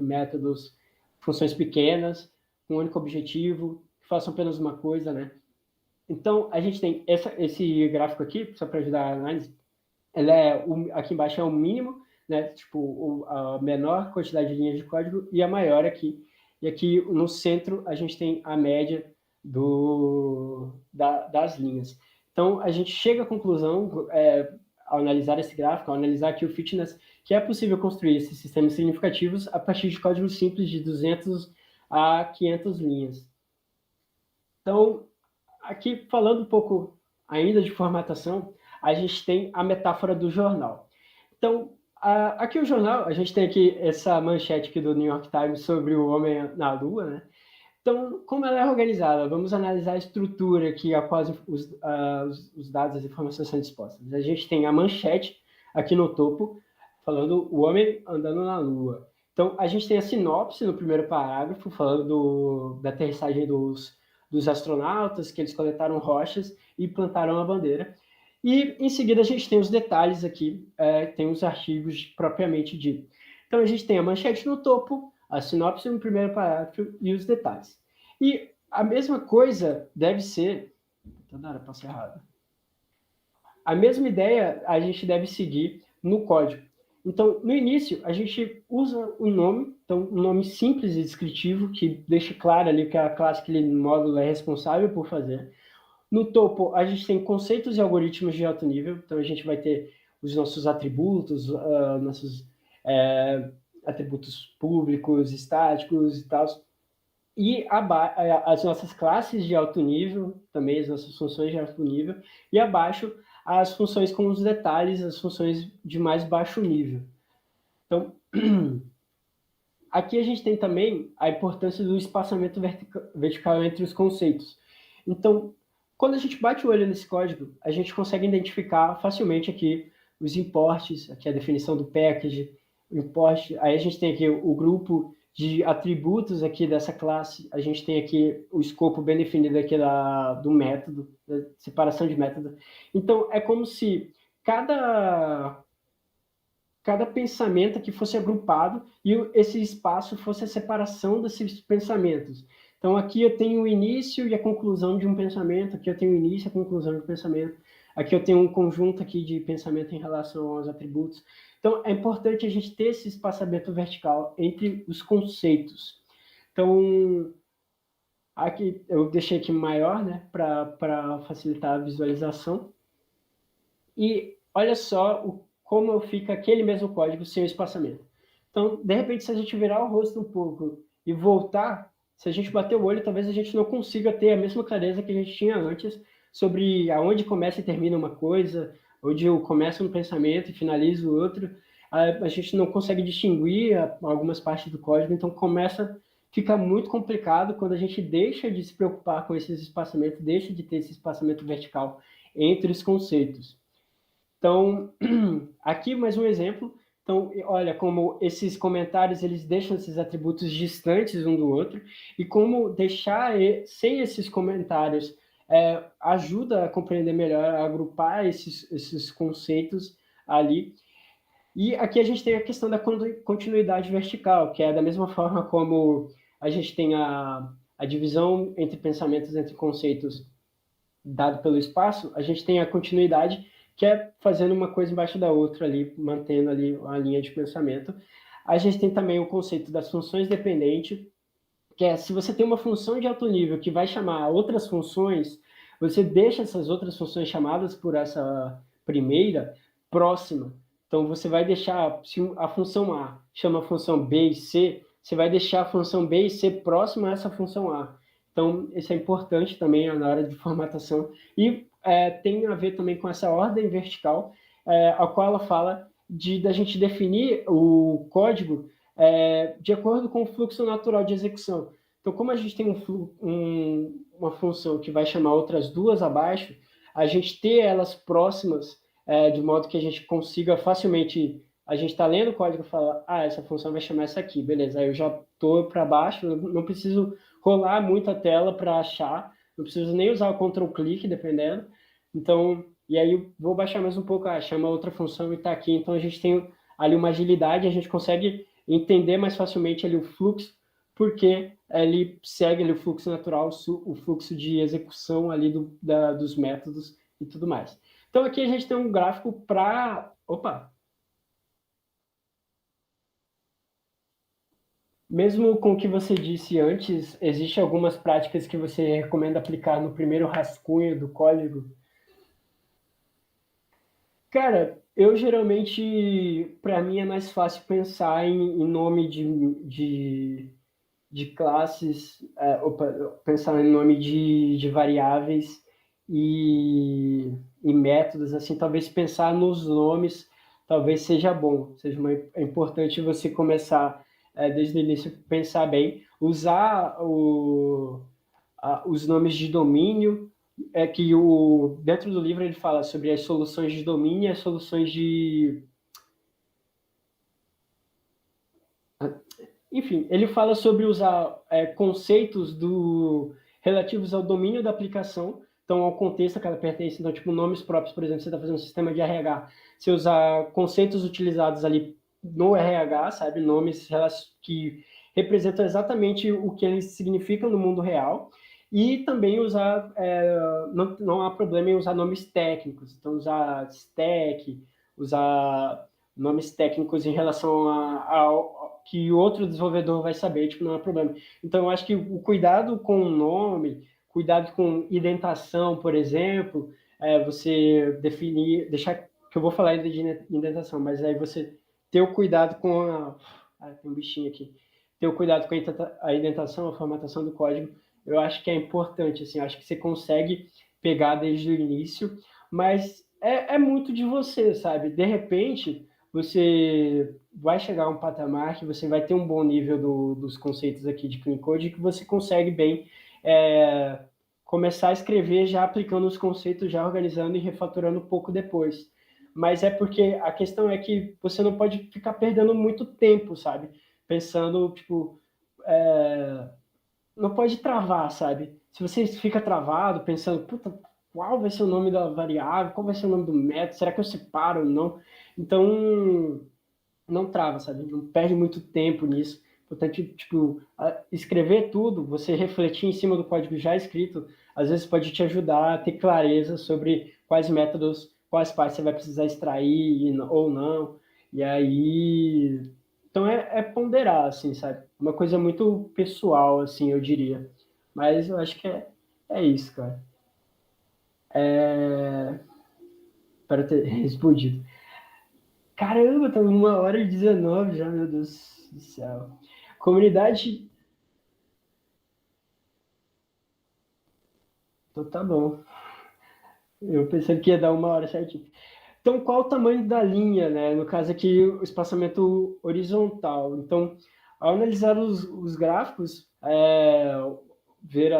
métodos, funções pequenas, com um único objetivo, que façam apenas uma coisa, né? Então, a gente tem esse gráfico aqui, só para ajudar a análise, aqui embaixo é o mínimo, né? Tipo, a menor quantidade de linhas de código, e a maior aqui. E aqui no centro a gente tem a média das linhas. Então, a gente chega à conclusão, ao analisar esse gráfico, ao analisar aqui o Fitness, que é possível construir esses sistemas significativos a partir de códigos simples de 200 a 500 linhas. Então, aqui falando um pouco ainda de formatação, a gente tem a metáfora do jornal. Então, aqui o jornal, a gente tem aqui essa manchete aqui do New York Times sobre o homem na Lua, né? Então, como ela é organizada? Vamos analisar a estrutura que após os dados, as informações são dispostas. A gente tem a manchete aqui no topo, falando o homem andando na Lua. Então, a gente tem a sinopse no primeiro parágrafo, falando da aterrissagem dos astronautas, que eles coletaram rochas e plantaram a bandeira. E, em seguida, a gente tem os detalhes aqui, tem os artigos propriamente dito. Então, a gente tem a manchete no topo, a sinopse no primeiro parágrafo e os detalhes. E a mesma coisa deve ser... Toda hora passa errado. A mesma ideia a gente deve seguir no código. Então, no início, a gente usa um nome, então um nome simples e descritivo, que deixa claro ali que a classe, aquele módulo é responsável por fazer. No topo, a gente tem conceitos e algoritmos de alto nível, então a gente vai ter os nossos atributos, nossos atributos públicos, estáticos e tal. E as nossas classes de alto nível, também as nossas funções de alto nível, e abaixo as funções com os detalhes, as funções de mais baixo nível. Então, aqui a gente tem também a importância do espaçamento vertical entre os conceitos. Então, quando a gente bate o olho nesse código, a gente consegue identificar facilmente aqui os imports, aqui a definição do package, o import, aí a gente tem aqui o grupo de atributos aqui dessa classe, a gente tem aqui o escopo bem definido aqui do método, da separação de método. Então, é como se cada pensamento aqui fosse agrupado e esse espaço fosse a separação desses pensamentos. Então, aqui eu tenho o início e a conclusão de um pensamento, aqui eu tenho o início e a conclusão de um pensamento, aqui eu tenho um conjunto aqui de pensamento em relação aos atributos. Então, é importante a gente ter esse espaçamento vertical entre os conceitos. Então, aqui eu deixei aqui maior, né, para facilitar a visualização. E olha só como fica aquele mesmo código sem o espaçamento. Então, de repente, se a gente virar o rosto um pouco e voltar, se a gente bater o olho, talvez a gente não consiga ter a mesma clareza que a gente tinha antes sobre aonde começa e termina uma coisa, onde eu começo um pensamento e finalizo o outro. A gente não consegue distinguir algumas partes do código, então fica muito complicado quando a gente deixa de se preocupar com esses espaçamentos, deixa de ter esse espaçamento vertical entre os conceitos. Então, aqui mais um exemplo. Então, olha como esses comentários eles deixam esses atributos distantes um do outro e como deixar sem esses comentários ajuda a compreender melhor, a agrupar esses conceitos ali. E aqui a gente tem a questão da continuidade vertical, que é da mesma forma como a gente tem a divisão entre pensamentos, entre conceitos dado pelo espaço, a gente tem a continuidade, que é fazendo uma coisa embaixo da outra ali, mantendo ali a linha de pensamento. A gente tem também o conceito das funções dependentes, que é se você tem uma função de alto nível que vai chamar outras funções, você deixa essas outras funções chamadas por essa primeira próxima. Então, você vai deixar, se a função A chama a função B e C, você vai deixar a função B e C próxima a essa função A. Então, isso é importante também na hora de formatação. E tem a ver também com essa ordem vertical, a qual ela fala da gente definir o código de acordo com o fluxo natural de execução. Então, como a gente tem uma função que vai chamar outras duas abaixo, a gente ter elas próximas, de modo que a gente consiga facilmente... A gente está lendo o código e fala, essa função vai chamar essa aqui, beleza. Aí eu já estou para baixo, não preciso rolar muito a tela para achar, não preciso nem usar o Ctrl+clique, dependendo. Então, e aí eu vou baixar mais um pouco, chama outra função e está aqui. Então, a gente tem ali uma agilidade, a gente consegue entender mais facilmente ali o fluxo, porque ele segue ali o fluxo natural, o fluxo de execução ali dos métodos e tudo mais. Então, aqui a gente tem um gráfico para... Opa! Mesmo com o que você disse antes, existem algumas práticas que você recomenda aplicar no primeiro rascunho do código? Cara, eu geralmente, para mim é mais fácil pensar em nome de classes, pensar em nome de variáveis e métodos, assim, talvez pensar nos nomes, talvez seja bom, é importante você começar desde o início, pensar bem, usar os nomes de domínio, que dentro do livro ele fala sobre as soluções de domínio e as soluções de... Enfim, ele fala sobre usar conceitos relativos ao domínio da aplicação, então ao contexto a que ela pertence, então tipo nomes próprios, por exemplo, você está fazendo um sistema de RH, você usar conceitos utilizados ali no RH, sabe, nomes que representam exatamente o que eles significam no mundo real, e também usar, não há problema em usar nomes técnicos, então usar stack, usar nomes técnicos em relação que outro desenvolvedor vai saber, tipo, não é problema. Então, eu acho que o cuidado com o nome, cuidado com indentação, por exemplo, você definir, deixar, que eu vou falar ainda de indentação, mas aí você ter o cuidado com tem um bichinho aqui. Ter o cuidado com a indentação, a formatação do código, eu acho que é importante, assim, acho que você consegue pegar desde o início, mas é muito de você, sabe? De repente, você vai chegar a um patamar que você vai ter um bom nível dos conceitos aqui de Clean Code que você consegue bem começar a escrever já aplicando os conceitos, já organizando e refatorando um pouco depois. Mas é porque a questão é que você não pode ficar perdendo muito tempo, sabe? Pensando, tipo, não pode travar, sabe? Se você fica travado, pensando, puta, qual vai ser o nome da variável, qual vai ser o nome do método, será que eu separo ou não? Então, não trava, sabe? Não perde muito tempo nisso. Portanto, tipo, escrever tudo, você refletir em cima do código já escrito, às vezes pode te ajudar a ter clareza sobre quais métodos, quais partes você vai precisar extrair ou não. E aí... Então, é ponderar, assim, sabe? Uma coisa muito pessoal, assim, eu diria. Mas eu acho que é isso, cara. Para ter respondido. Caramba, tá 1h19 já, meu Deus do céu. Comunidade. Então tá bom. Eu pensei que ia dar 1h certinho. Então, qual o tamanho da linha, né? No caso aqui, o espaçamento horizontal. Então, ao analisar os gráficos, ver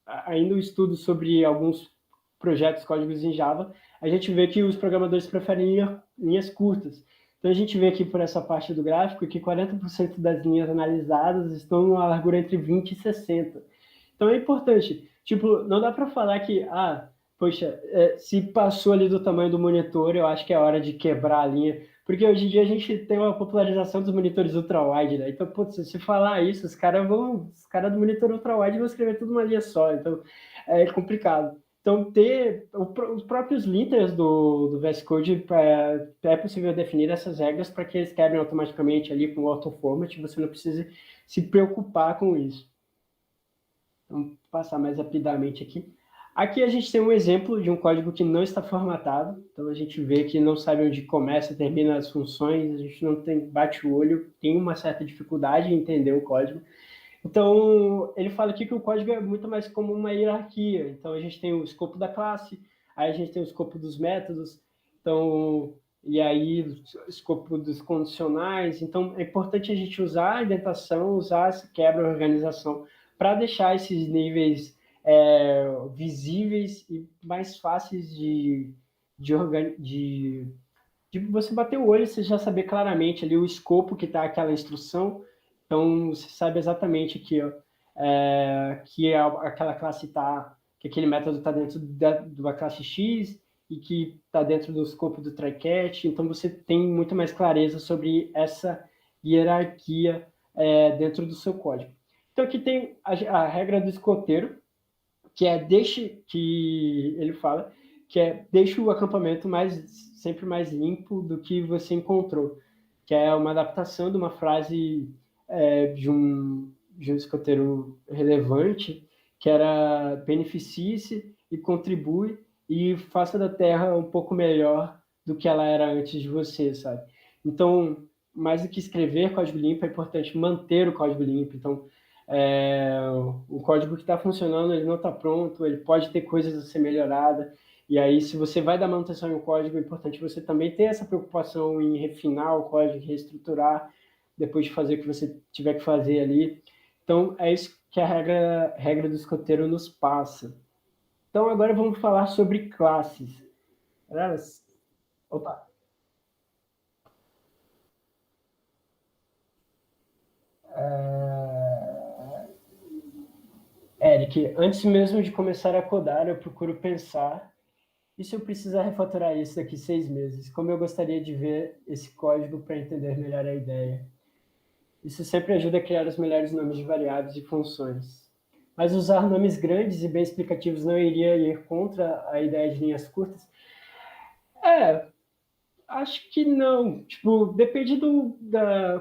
ainda o estudo sobre alguns projetos códigos em Java, a gente vê que os programadores preferem linhas curtas. Então, a gente vê aqui por essa parte do gráfico que 40% das linhas analisadas estão numa largura entre 20 e 60. Então, é importante. Tipo, não dá para falar que, poxa, se passou ali do tamanho do monitor, eu acho que é hora de quebrar a linha. Porque hoje em dia a gente tem uma popularização dos monitores ultra-wide, né? Então, putz, se falar isso, os caras do monitor ultra-wide vão escrever tudo numa linha só. Então, é complicado. Então, ter os próprios linters do VS Code, é possível definir essas regras para que eles quebrem automaticamente ali com o autoformat, você não precisa se preocupar com isso. Vamos passar mais rapidamente aqui. Aqui a gente tem um exemplo de um código que não está formatado. Então a gente vê que não sabe onde começa e termina as funções, a gente não bate o olho, tem uma certa dificuldade em entender o código. Então ele fala aqui que o código é muito mais como uma hierarquia. Então a gente tem o escopo da classe, aí a gente tem o escopo dos métodos, então, e aí o escopo dos condicionais. Então é importante a gente usar a indentação, usar essa quebra-organização para deixar esses níveis visíveis e mais fáceis de você bater o olho e você já saber claramente ali o escopo que está aquela instrução. Então, você sabe exatamente que aquela classe que aquele método está dentro da classe X e que está dentro do escopo do try-catch. Então, você tem muito mais clareza sobre essa hierarquia dentro do seu código. Então, aqui tem a regra do escoteiro, que ele fala, que deixe o acampamento sempre mais limpo do que você encontrou, que é uma adaptação de uma frase de um escoteiro relevante, que era beneficie-se e contribui e faça da Terra um pouco melhor do que ela era antes de você, sabe? Então, mais do que escrever código limpo, é importante manter o código limpo. Então, o código que está funcionando, ele não está pronto, ele pode ter coisas a ser melhorada. E aí, se você vai dar manutenção no código, é importante você também ter essa preocupação em refinar o código, reestruturar, depois de fazer o que você tiver que fazer ali. Então, é isso que a regra do escoteiro nos passa. Então, agora vamos falar sobre classes. Opa! Eric, antes mesmo de começar a codar, eu procuro pensar: e se eu precisar refatorar isso daqui 6 meses? Como eu gostaria de ver esse código para entender melhor a ideia? Isso sempre ajuda a criar os melhores nomes de variáveis e funções. Mas usar nomes grandes e bem explicativos não iria ir contra a ideia de linhas curtas? Acho que não. Tipo, depende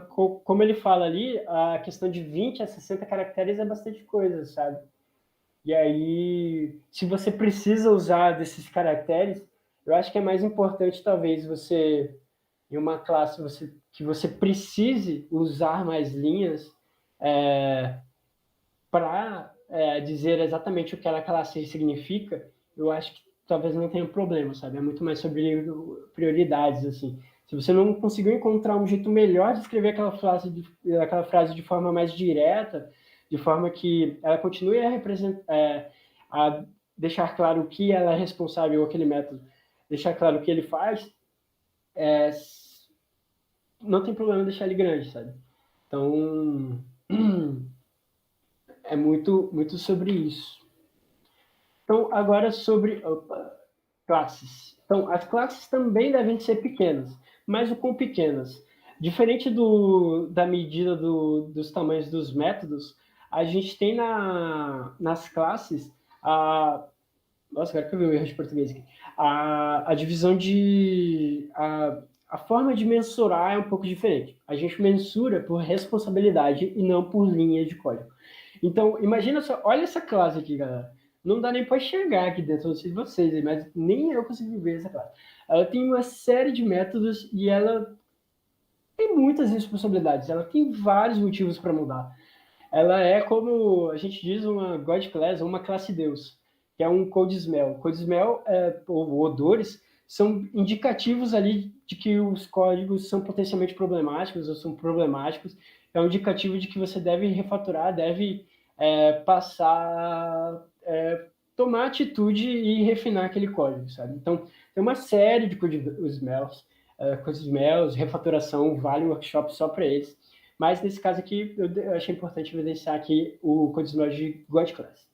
como ele fala ali, a questão de 20 a 60 caracteres é bastante coisa, sabe? E aí, se você precisa usar desses caracteres, eu acho que é mais importante, talvez, em uma classe, que você precise usar mais linhas para dizer exatamente o que aquela classe significa. Eu acho que talvez não tenha problema, sabe? É muito mais sobre prioridades, assim. Se você não conseguiu encontrar um jeito melhor de escrever aquela frase de forma mais direta, de forma que ela continue a deixar claro o que ela é responsável, aquele método, deixar claro o que ele faz, não tem problema deixar ele grande, sabe? Então, é muito, muito sobre isso. Então, agora sobre classes. Então, as classes também devem ser pequenas, mas o quão pequenas? Diferente da medida dos tamanhos dos métodos, a gente tem nas classes nossa, agora que eu vi o erro de português aqui. A divisão a forma de mensurar é um pouco diferente. A gente mensura por responsabilidade e não por linha de código. Então, imagina só, olha essa classe aqui, galera. não dá nem para enxergar aqui dentro, não sei de vocês, mas nem eu consigo ver essa classe. Ela tem uma série de métodos e ela tem muitas responsabilidades, ela tem vários motivos para mudar. Ela é, como a gente diz, uma God Class, uma classe Deus, que é um Code Smell. Code Smell, ou odores, são indicativos ali de que os códigos são potencialmente problemáticos ou são problemáticos. É um indicativo de que você deve refatorar, deve tomar atitude e refinar aquele código, sabe? Então, tem uma série de Code Smells, refatoração, vale workshop só para eles. Mas nesse caso aqui, eu achei importante evidenciar aqui o Code Smell de God Class.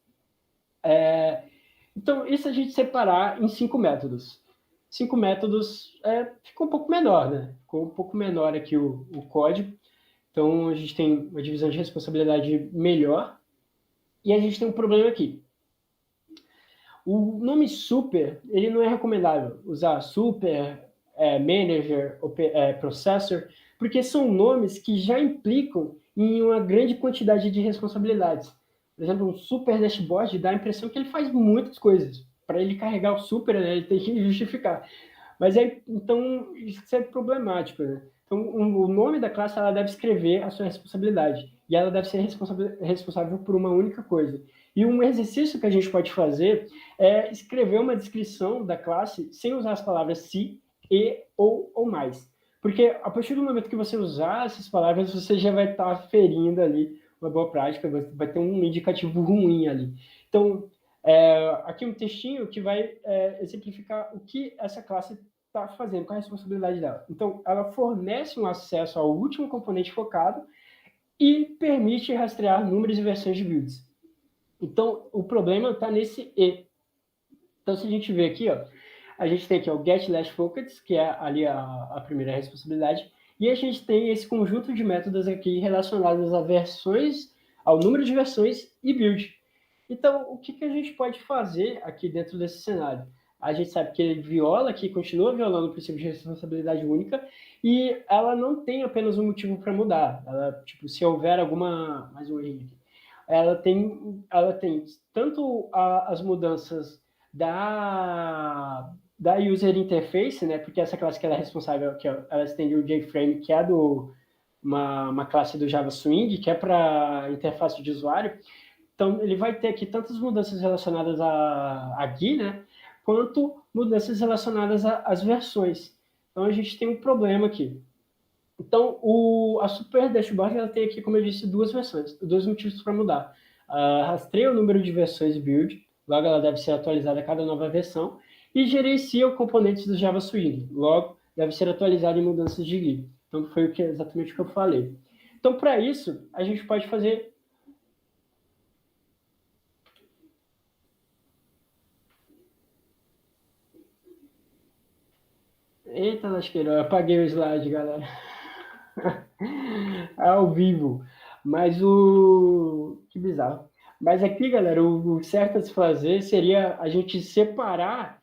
Então, isso a gente separar em 5 métodos. 5 métodos ficou um pouco menor, né? Ficou um pouco menor aqui o código. Então, a gente tem uma divisão de responsabilidade melhor. E a gente tem um problema aqui. O nome super, ele não é recomendável usar super, manager, processor, porque são nomes que já implicam em uma grande quantidade de responsabilidades. Por exemplo, um super dashboard dá a impressão que ele faz muitas coisas. Para ele carregar o super, né, ele tem que justificar. Mas então, isso é problemático, né? Então, o nome da classe ela deve escrever a sua responsabilidade. E ela deve ser responsável por uma única coisa. E um exercício que a gente pode fazer é escrever uma descrição da classe sem usar as palavras se, e, ou mais. Porque a partir do momento que você usar essas palavras, você já vai estar ferindo ali uma boa prática, vai ter um indicativo ruim ali. Então, aqui um textinho que vai exemplificar o que essa classe está fazendo, qual é a responsabilidade dela. Então, ela fornece um acesso ao último componente focado e permite rastrear números e versões de builds. Então, o problema está nesse E. Então, se a gente vê aqui, ó, a gente tem aqui o get_focus, que é ali a primeira responsabilidade, e a gente tem esse conjunto de métodos aqui relacionados a versões, ao número de versões e build. Então, o que a gente pode fazer aqui dentro desse cenário? A gente sabe que ele continua violando o princípio de responsabilidade única, e ela não tem apenas um motivo para mudar. Ela, tipo, se houver alguma... Mais um erro aqui. Ela tem tanto as mudanças da user interface, né? Porque essa classe que ela é responsável, que ela estende o JFrame, que é uma classe do Java Swing, que é para interface de usuário. Então, ele vai ter aqui tantas mudanças relacionadas a GUI, né? Quanto mudanças relacionadas às versões. Então, a gente tem um problema aqui. Então, a Super Dashboard ela tem aqui, como eu disse, duas versões, dois motivos para mudar. Rastreia o número de versões build, logo ela deve ser atualizada a cada nova versão, e gerencia os componentes do Java Swing, logo deve ser atualizada em mudanças de GUI. Então, foi exatamente o que eu falei. Então, para isso, a gente pode fazer... Eita, lasqueira, eu apaguei o slide, galera. Ao vivo. Mas Que bizarro. Mas aqui, galera, o certo a se fazer seria a gente separar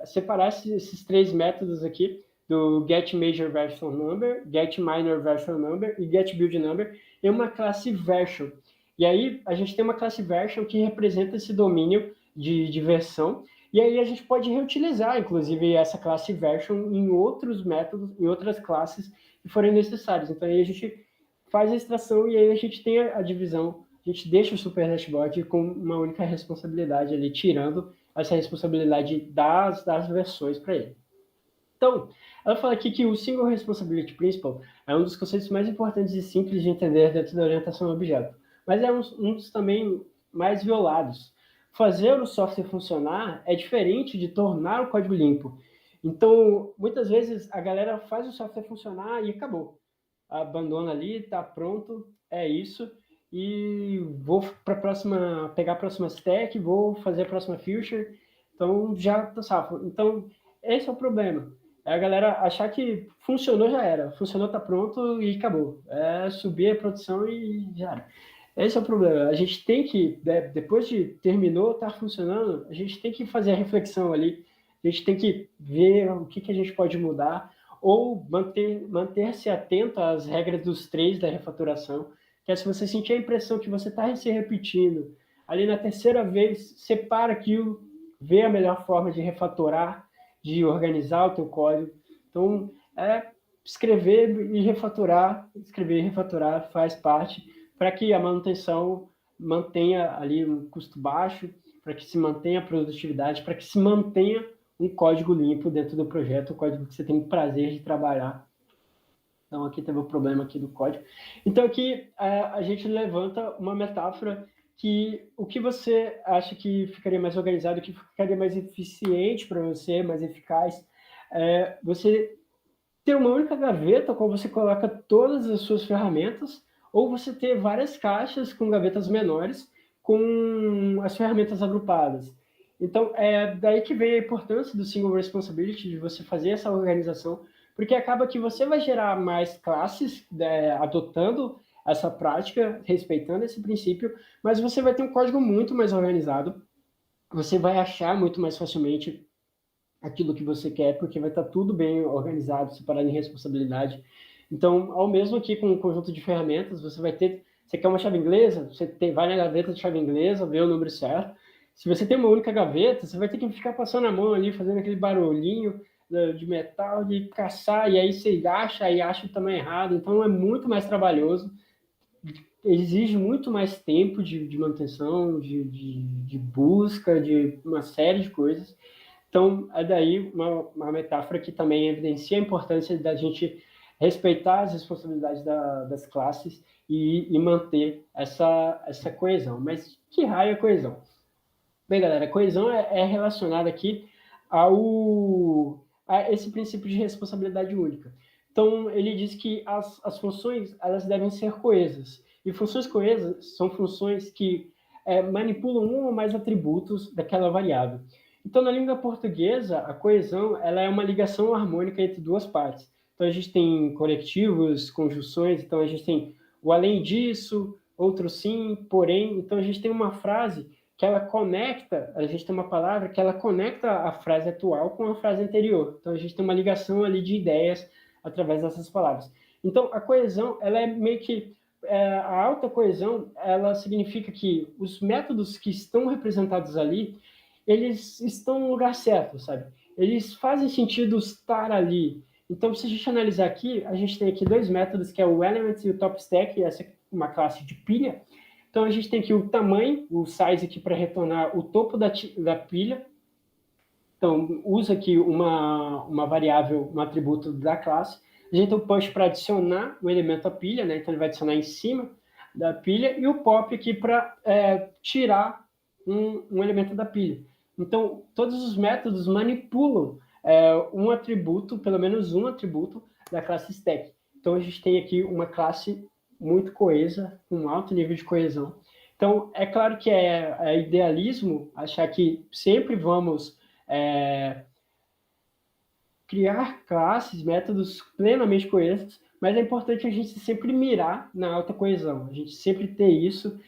esses 3 métodos aqui, do getMajorVersionNumber, getMinorVersionNumber e getBuildNumber, em uma classe version. E aí, a gente tem uma classe version que representa esse domínio de versão, e aí a gente pode reutilizar, inclusive, essa classe version em outros métodos, em outras classes que forem necessárias. Então, aí a gente faz a extração e aí a gente tem a divisão, a gente deixa o Super Dashboard com uma única responsabilidade ali, tirando essa responsabilidade das versões para ele. Então, ela fala aqui que o Single Responsibility Principle é um dos conceitos mais importantes e simples de entender dentro da orientação a objeto, mas é um dos também mais violados. Fazer o software funcionar é diferente de tornar o código limpo. Então, muitas vezes, a galera faz o software funcionar e acabou. Abandona ali, está pronto, é isso, e vou pegar a próxima stack, vou fazer a próxima feature, então já estou safo. Então, esse é o problema. É a galera achar que funcionou, já era. Funcionou, está pronto e acabou. É subir a produção e já era. Esse é o problema. A gente tem que, depois de terminou, está funcionando, a gente tem que fazer a reflexão ali. A gente tem que ver o que a gente pode mudar ou manter-se atento às regras dos 3 da refatoração, que é se você sentir a impressão que você está se repetindo, ali na terceira vez, separa aquilo, vê a melhor forma de refatorar, de organizar o teu código. Então, escrever e refatorar faz parte para que a manutenção mantenha ali um custo baixo, para que se mantenha a produtividade, para que se mantenha um código limpo dentro do projeto, um código que você tem o prazer de trabalhar. Então, aqui teve o problema aqui do código. Então, aqui a gente levanta uma metáfora que o que você acha que ficaria mais organizado, que ficaria mais eficiente para você, mais eficaz, você ter uma única gaveta qual você coloca todas as suas ferramentas, ou você ter várias caixas com gavetas menores com as ferramentas agrupadas. Então, é daí que vem a importância do Single Responsibility, de você fazer essa organização, porque acaba que você vai gerar mais classes adotando essa prática, respeitando esse princípio, mas você vai ter um código muito mais organizado, você vai achar muito mais facilmente aquilo que você quer, porque vai estar tudo bem organizado, separado em responsabilidade. Então, ao mesmo aqui com um conjunto de ferramentas, você quer uma chave inglesa, vai na gaveta de chave inglesa, vê o número certo. Se você tem uma única gaveta, você vai ter que ficar passando a mão ali, fazendo aquele barulhinho de metal, de caçar, e aí você acha o tamanho errado. Então, é muito mais trabalhoso, exige muito mais tempo de manutenção, de busca, de uma série de coisas. Então, é daí uma metáfora que também evidencia a importância da gente respeitar as responsabilidades das classes e manter essa coesão. Mas que raio é coesão? Bem, galera, coesão é relacionada aqui a esse princípio de responsabilidade única. Então, ele diz que as funções elas devem ser coesas. E funções coesas são funções que manipulam um ou mais atributos daquela variável. Então, na língua portuguesa, a coesão ela é uma ligação harmônica entre duas partes. Então, a gente tem conectivos, conjunções, então a gente tem o além disso, outro sim, porém. Então, a gente tem uma frase que ela conecta, a gente tem uma palavra que ela conecta a frase atual com a frase anterior. Então, a gente tem uma ligação ali de ideias através dessas palavras. Então, a coesão, ela é meio que a alta coesão, ela significa que os métodos que estão representados ali, eles estão no lugar certo, sabe? Eles fazem sentido estar ali. Então, se a gente analisar aqui, a gente tem aqui dois métodos, que é o element e o top stack, essa é uma classe de pilha. Então, a gente tem aqui o tamanho, o size aqui para retornar o topo da pilha. Então, usa aqui uma variável, um atributo da classe. A gente tem o push para adicionar o elemento à pilha, né? Então, ele vai adicionar em cima da pilha. E o pop aqui para tirar um elemento da pilha. Então, todos os métodos manipulam um atributo, pelo menos um atributo, da classe stack. Então, a gente tem aqui uma classe muito coesa, com um alto nível de coesão. Então, é claro que é idealismo achar que sempre vamos criar classes, métodos plenamente coesos, mas é importante a gente sempre mirar na alta coesão, a gente sempre ter isso,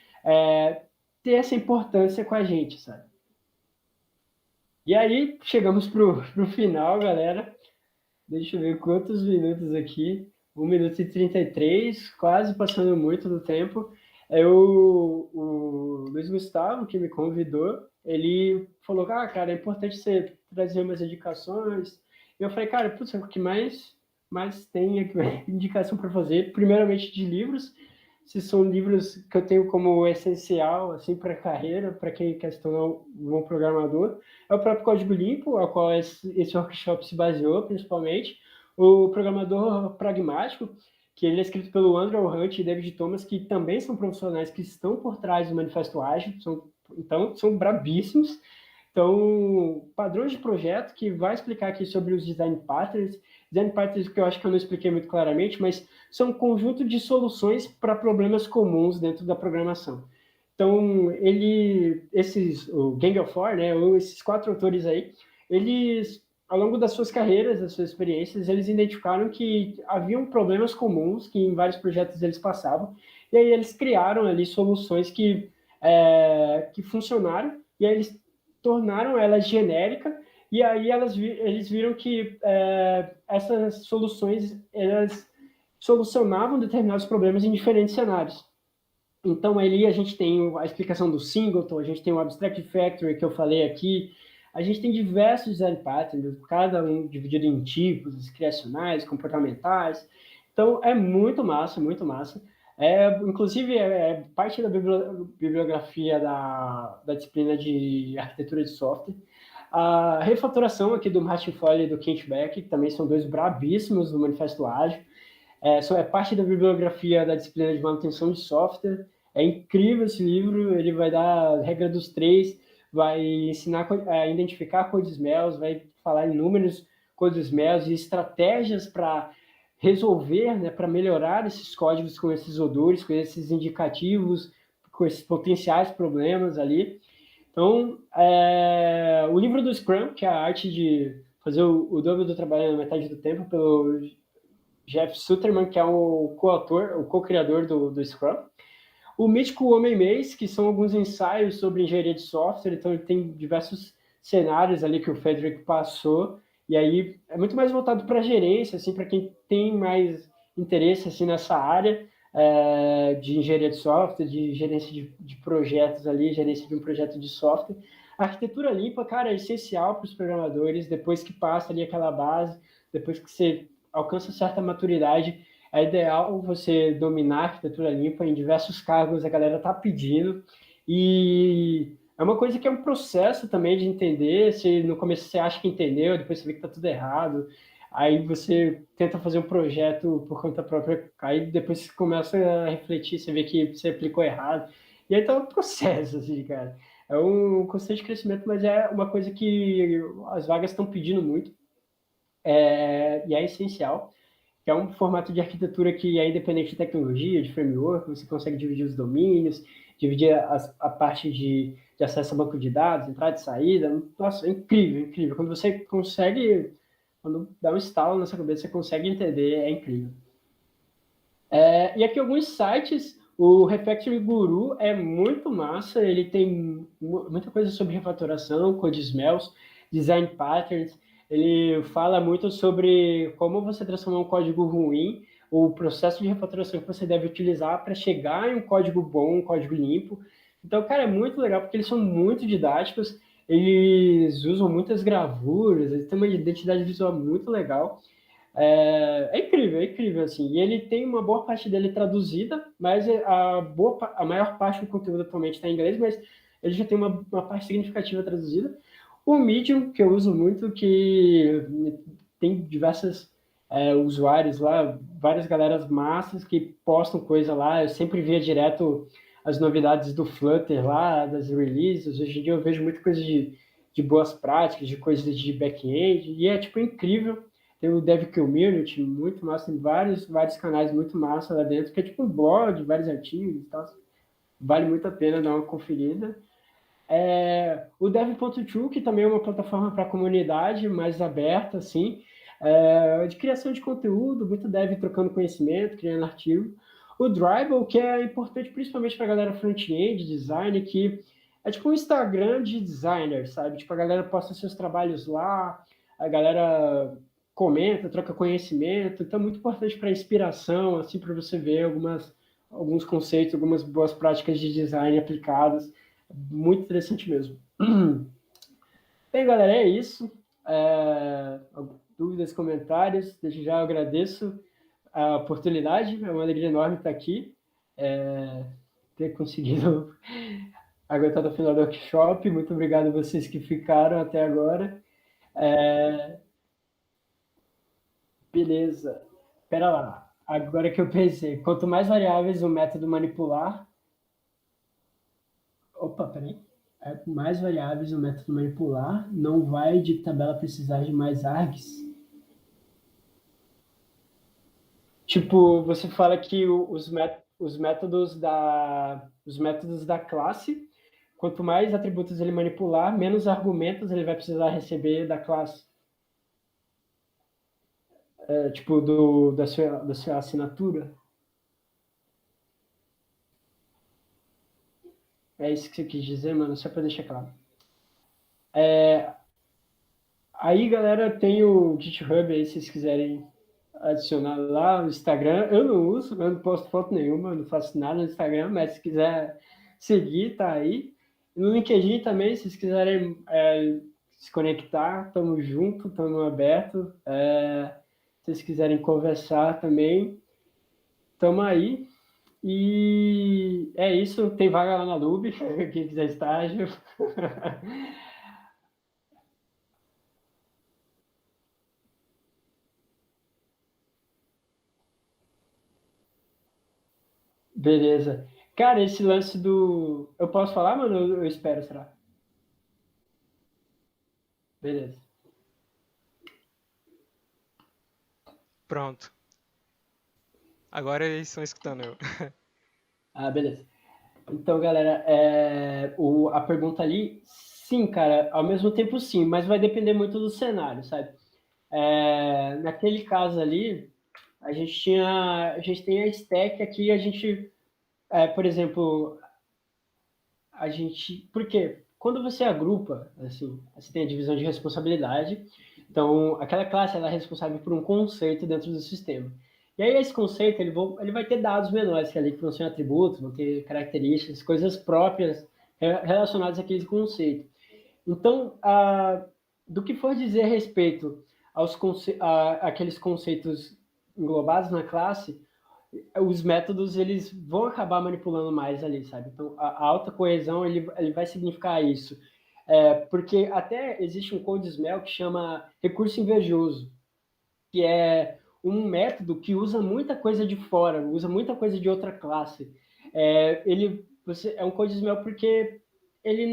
ter essa importância com a gente, sabe? E aí, chegamos pro final, galera. Deixa eu ver quantos minutos aqui. 1 minuto e 33, quase passando muito do tempo. O Luiz Gustavo, que me convidou, ele falou, cara, é importante você trazer umas indicações. E eu falei, cara, putz, o que mais tem aqui, indicação para fazer? Primeiramente de livros, se são livros que eu tenho como essencial assim, para a carreira, para quem quer se tornar um bom programador. É o próprio Código Limpo, ao qual esse workshop se baseou, principalmente. O Programador Pragmático, que ele é escrito pelo Andrew Hunt e David Thomas, que também são profissionais que estão por trás do Manifesto Ágil, então são brabíssimos. Então, padrões de projeto, que vai explicar aqui sobre os design patterns. Design patterns que eu acho que eu não expliquei muito claramente, mas são um conjunto de soluções para problemas comuns dentro da programação. Então, o Gang of Four, né, ou esses 4 autores aí, eles, ao longo das suas carreiras, das suas experiências, eles identificaram que haviam problemas comuns que em vários projetos eles passavam, e aí eles criaram ali soluções que funcionaram, e aí eles tornaram elas genéricas, e aí eles viram que essas soluções elas solucionavam determinados problemas em diferentes cenários. Então, ali a gente tem a explicação do singleton, a gente tem o abstract factory que eu falei aqui, a gente tem diversos design patterns, cada um dividido em tipos, criacionais, comportamentais. Então, é muito massa, muito massa. Inclusive, é parte da bibliografia da disciplina de arquitetura de software. A refatoração aqui do Martin Foley e do Kent Beck, que também são dois brabíssimos do Manifesto Ágil. É parte da bibliografia da disciplina de manutenção de software. É incrível esse livro, ele vai dar a regra dos três, vai ensinar a identificar code smells, vai falar inúmeros code smells e estratégias para resolver, né, para melhorar esses códigos com esses odores, com esses indicativos, com esses potenciais problemas ali. Então, o livro do Scrum, que é a arte de fazer o dobro do trabalho na metade do tempo, pelo Jeff Sutterman, que é o coautor, o co-criador do Scrum. O mítico Homem-Mês, que são alguns ensaios sobre engenharia de software, então ele tem diversos cenários ali que o Frederick passou, e aí é muito mais voltado para a gerência, assim, para quem tem mais interesse assim, nessa área de engenharia de software, de gerência de projetos ali, gerência de um projeto de software. A arquitetura limpa, cara, é essencial para os programadores, depois que passa ali aquela base, depois que você alcança certa maturidade, é ideal você dominar a arquitetura limpa em diversos cargos, a galera está pedindo. E é uma coisa que é um processo também de entender. Se no começo você acha que entendeu, depois você vê que está tudo errado. Aí você tenta fazer um projeto por conta própria, aí depois você começa a refletir, você vê que você aplicou errado. E aí tá um processo, assim, cara. É um constante crescimento, mas é uma coisa que as vagas estão pedindo muito, e é essencial, que é um formato de arquitetura que é independente de tecnologia, de framework, você consegue dividir os domínios, dividir a parte de acesso a banco de dados, entrada e saída. Nossa, é incrível, incrível. Quando você consegue, quando dá um estalo na sua cabeça, você consegue entender, é incrível. E aqui alguns sites, o Refactory Guru é muito massa, ele tem muita coisa sobre refatoração, code smells, design patterns, ele fala muito sobre como você transformar um código ruim, o processo de refatoração que você deve utilizar para chegar em um código bom, um código limpo. Então, cara, é muito legal porque eles são muito didáticos, eles usam muitas gravuras, eles têm uma identidade visual muito legal. É incrível, assim. E ele tem uma boa parte dele traduzida, mas a maior parte do conteúdo atualmente está em inglês, mas ele já tem uma parte significativa traduzida. O Medium, que eu uso muito, que tem diversos usuários lá, várias galeras massas que postam coisa lá. Eu sempre via direto as novidades do Flutter lá, das releases. Hoje em dia eu vejo muita coisa de boas práticas, de coisas de back-end, e é, tipo, incrível. Tem o Dev Community, muito massa, tem vários canais muito massa lá dentro, que é tipo um blog, vários artigos e tal. Vale muito a pena dar uma conferida. O Dev.to, que também é uma plataforma para comunidade mais aberta, assim, de criação de conteúdo, muito dev trocando conhecimento, criando artigo. O Dribbble, que é importante principalmente para a galera front-end, design, que é tipo um Instagram de designer, sabe? Tipo, a galera posta seus trabalhos lá, a galera comenta, troca conhecimento, então é muito importante para inspiração, assim, para você ver alguns conceitos, algumas boas práticas de design aplicadas. Muito interessante mesmo. Bem, galera, é isso. Dúvidas, comentários, desde já eu agradeço a oportunidade, é uma alegria enorme estar aqui, ter conseguido aguentar no final do workshop. Muito obrigado a vocês que ficaram até agora. Beleza. Espera lá. Agora que eu pensei, quanto mais variáveis o método manipular... Opa, peraí. Mais variáveis o método manipular, não vai de tabela precisar de mais args. Tipo, você fala que os métodos da classe, quanto mais atributos ele manipular, menos argumentos ele vai precisar receber da classe. Tipo, da sua assinatura. É isso que você quis dizer, mano? Só para deixar claro. Aí, galera, tem o GitHub aí, se vocês quiserem adicionar lá no Instagram. Eu não uso, eu não posto foto nenhuma, eu não faço nada no Instagram, mas se quiser seguir, tá aí. No LinkedIn também, se vocês quiserem se conectar, estamos juntos, estamos abertos. Se vocês quiserem conversar também, estamos aí. E é isso, tem vaga lá na Lube, quem quiser estágio. Beleza. Cara, esse lance do. Eu posso falar, mano? Eu espero, será? Beleza. Pronto. Agora eles estão escutando eu. Ah, beleza. Então, galera, a pergunta ali, sim, cara, ao mesmo tempo sim, mas vai depender muito do cenário, sabe? Naquele caso ali, a gente tem a stack aqui, por exemplo, por quê? Quando você agrupa, assim, você tem a divisão de responsabilidade, então aquela classe ela é responsável por um conceito dentro do sistema. E aí esse conceito ele vai ter dados menores que ali que vão ser atributos, vão ter características, coisas próprias relacionadas àquele conceito. Então, do que for dizer a respeito àqueles conceitos englobados na classe, os métodos eles vão acabar manipulando mais ali, sabe? Então, a alta coesão ele vai significar isso. Porque até existe um code SMEL que chama recurso invejoso, que é um método que usa muita coisa de fora, usa muita coisa de outra classe. É um code SMEL porque ele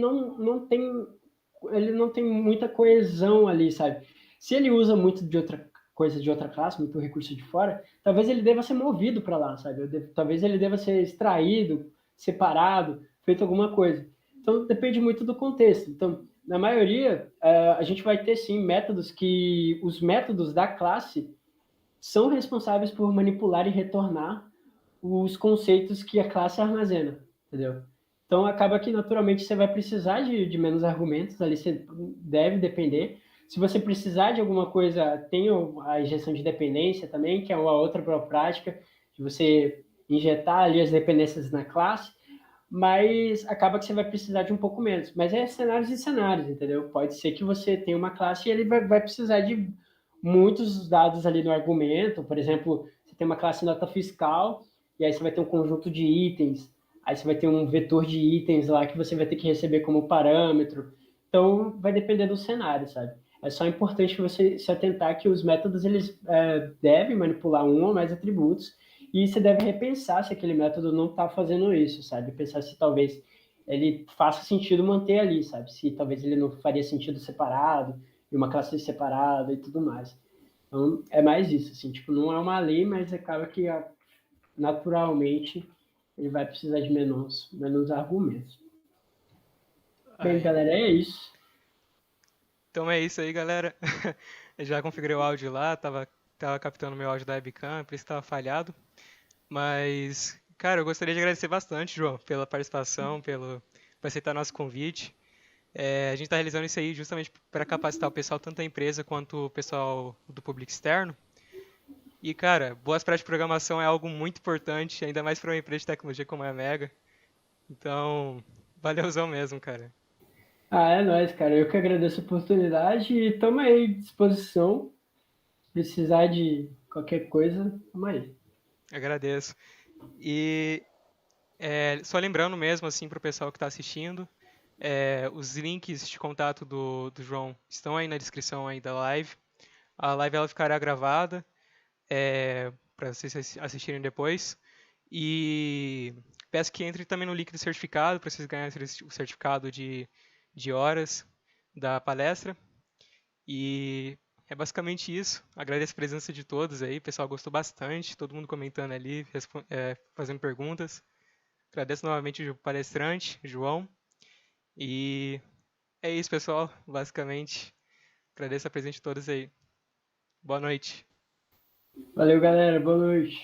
ele não tem muita coesão ali, sabe? Se ele usa muito de outra coisa de outra classe, muito recurso de fora, talvez ele deva ser movido para lá, sabe? Talvez ele deva ser extraído, separado, feito alguma coisa. Então depende muito do contexto. Então, na maioria, a gente vai ter sim métodos que os métodos da classe são responsáveis por manipular e retornar os conceitos que a classe armazena, entendeu? Então, acaba que, naturalmente, você vai precisar de menos argumentos, ali você deve depender. Se você precisar de alguma coisa, tem a injeção de dependência também, que é uma outra boa prática, de você injetar ali as dependências na classe, mas acaba que você vai precisar de um pouco menos. Mas é cenários e cenários, entendeu? Pode ser que você tenha uma classe e ele vai precisar de muitos dados ali no argumento. Por exemplo, você tem uma classe nota fiscal, e aí você vai ter um conjunto de itens, aí você vai ter um vetor de itens lá que você vai ter que receber como parâmetro. Então, vai depender do cenário, sabe? É só importante você se atentar que os métodos eles devem manipular um ou mais atributos e você deve repensar se aquele método não está fazendo isso, sabe? Pensar se talvez ele faça sentido manter ali, sabe? Se talvez ele não faria sentido separado, e uma classe separada e tudo mais. Então, é mais isso, assim, tipo, não é uma lei, mas acaba que naturalmente ele vai precisar de menos argumentos. Bem, Aí. galera, é isso. Então é isso aí, galera. Eu já configurei o áudio lá, tava captando meu áudio da webcam, por isso que tava falhado. Mas, cara, eu gostaria de agradecer bastante, João, pela participação, por aceitar nosso convite. A gente está realizando isso aí justamente para capacitar o pessoal, tanto da empresa quanto o pessoal do público externo. E, cara, boas práticas de programação é algo muito importante, ainda mais para uma empresa de tecnologia como a Mega. Então, valeuzão mesmo, cara. Ah, é nóis, cara. Eu que agradeço a oportunidade e estamos aí à disposição. Se precisar de qualquer coisa, tamo aí. Agradeço. E só lembrando mesmo, assim, para o pessoal que está assistindo, os links de contato do João estão aí na descrição aí da live. A live ela ficará gravada para vocês assistirem depois. E peço que entre também no link do certificado, para vocês ganharem o certificado de horas da palestra. E é basicamente isso. Agradeço a presença de todos aí. O pessoal gostou bastante, todo mundo comentando ali, fazendo perguntas. Agradeço novamente o palestrante, João. E é isso, pessoal. Basicamente, agradeço a presença de todos aí. Boa noite. Valeu, galera. Boa noite.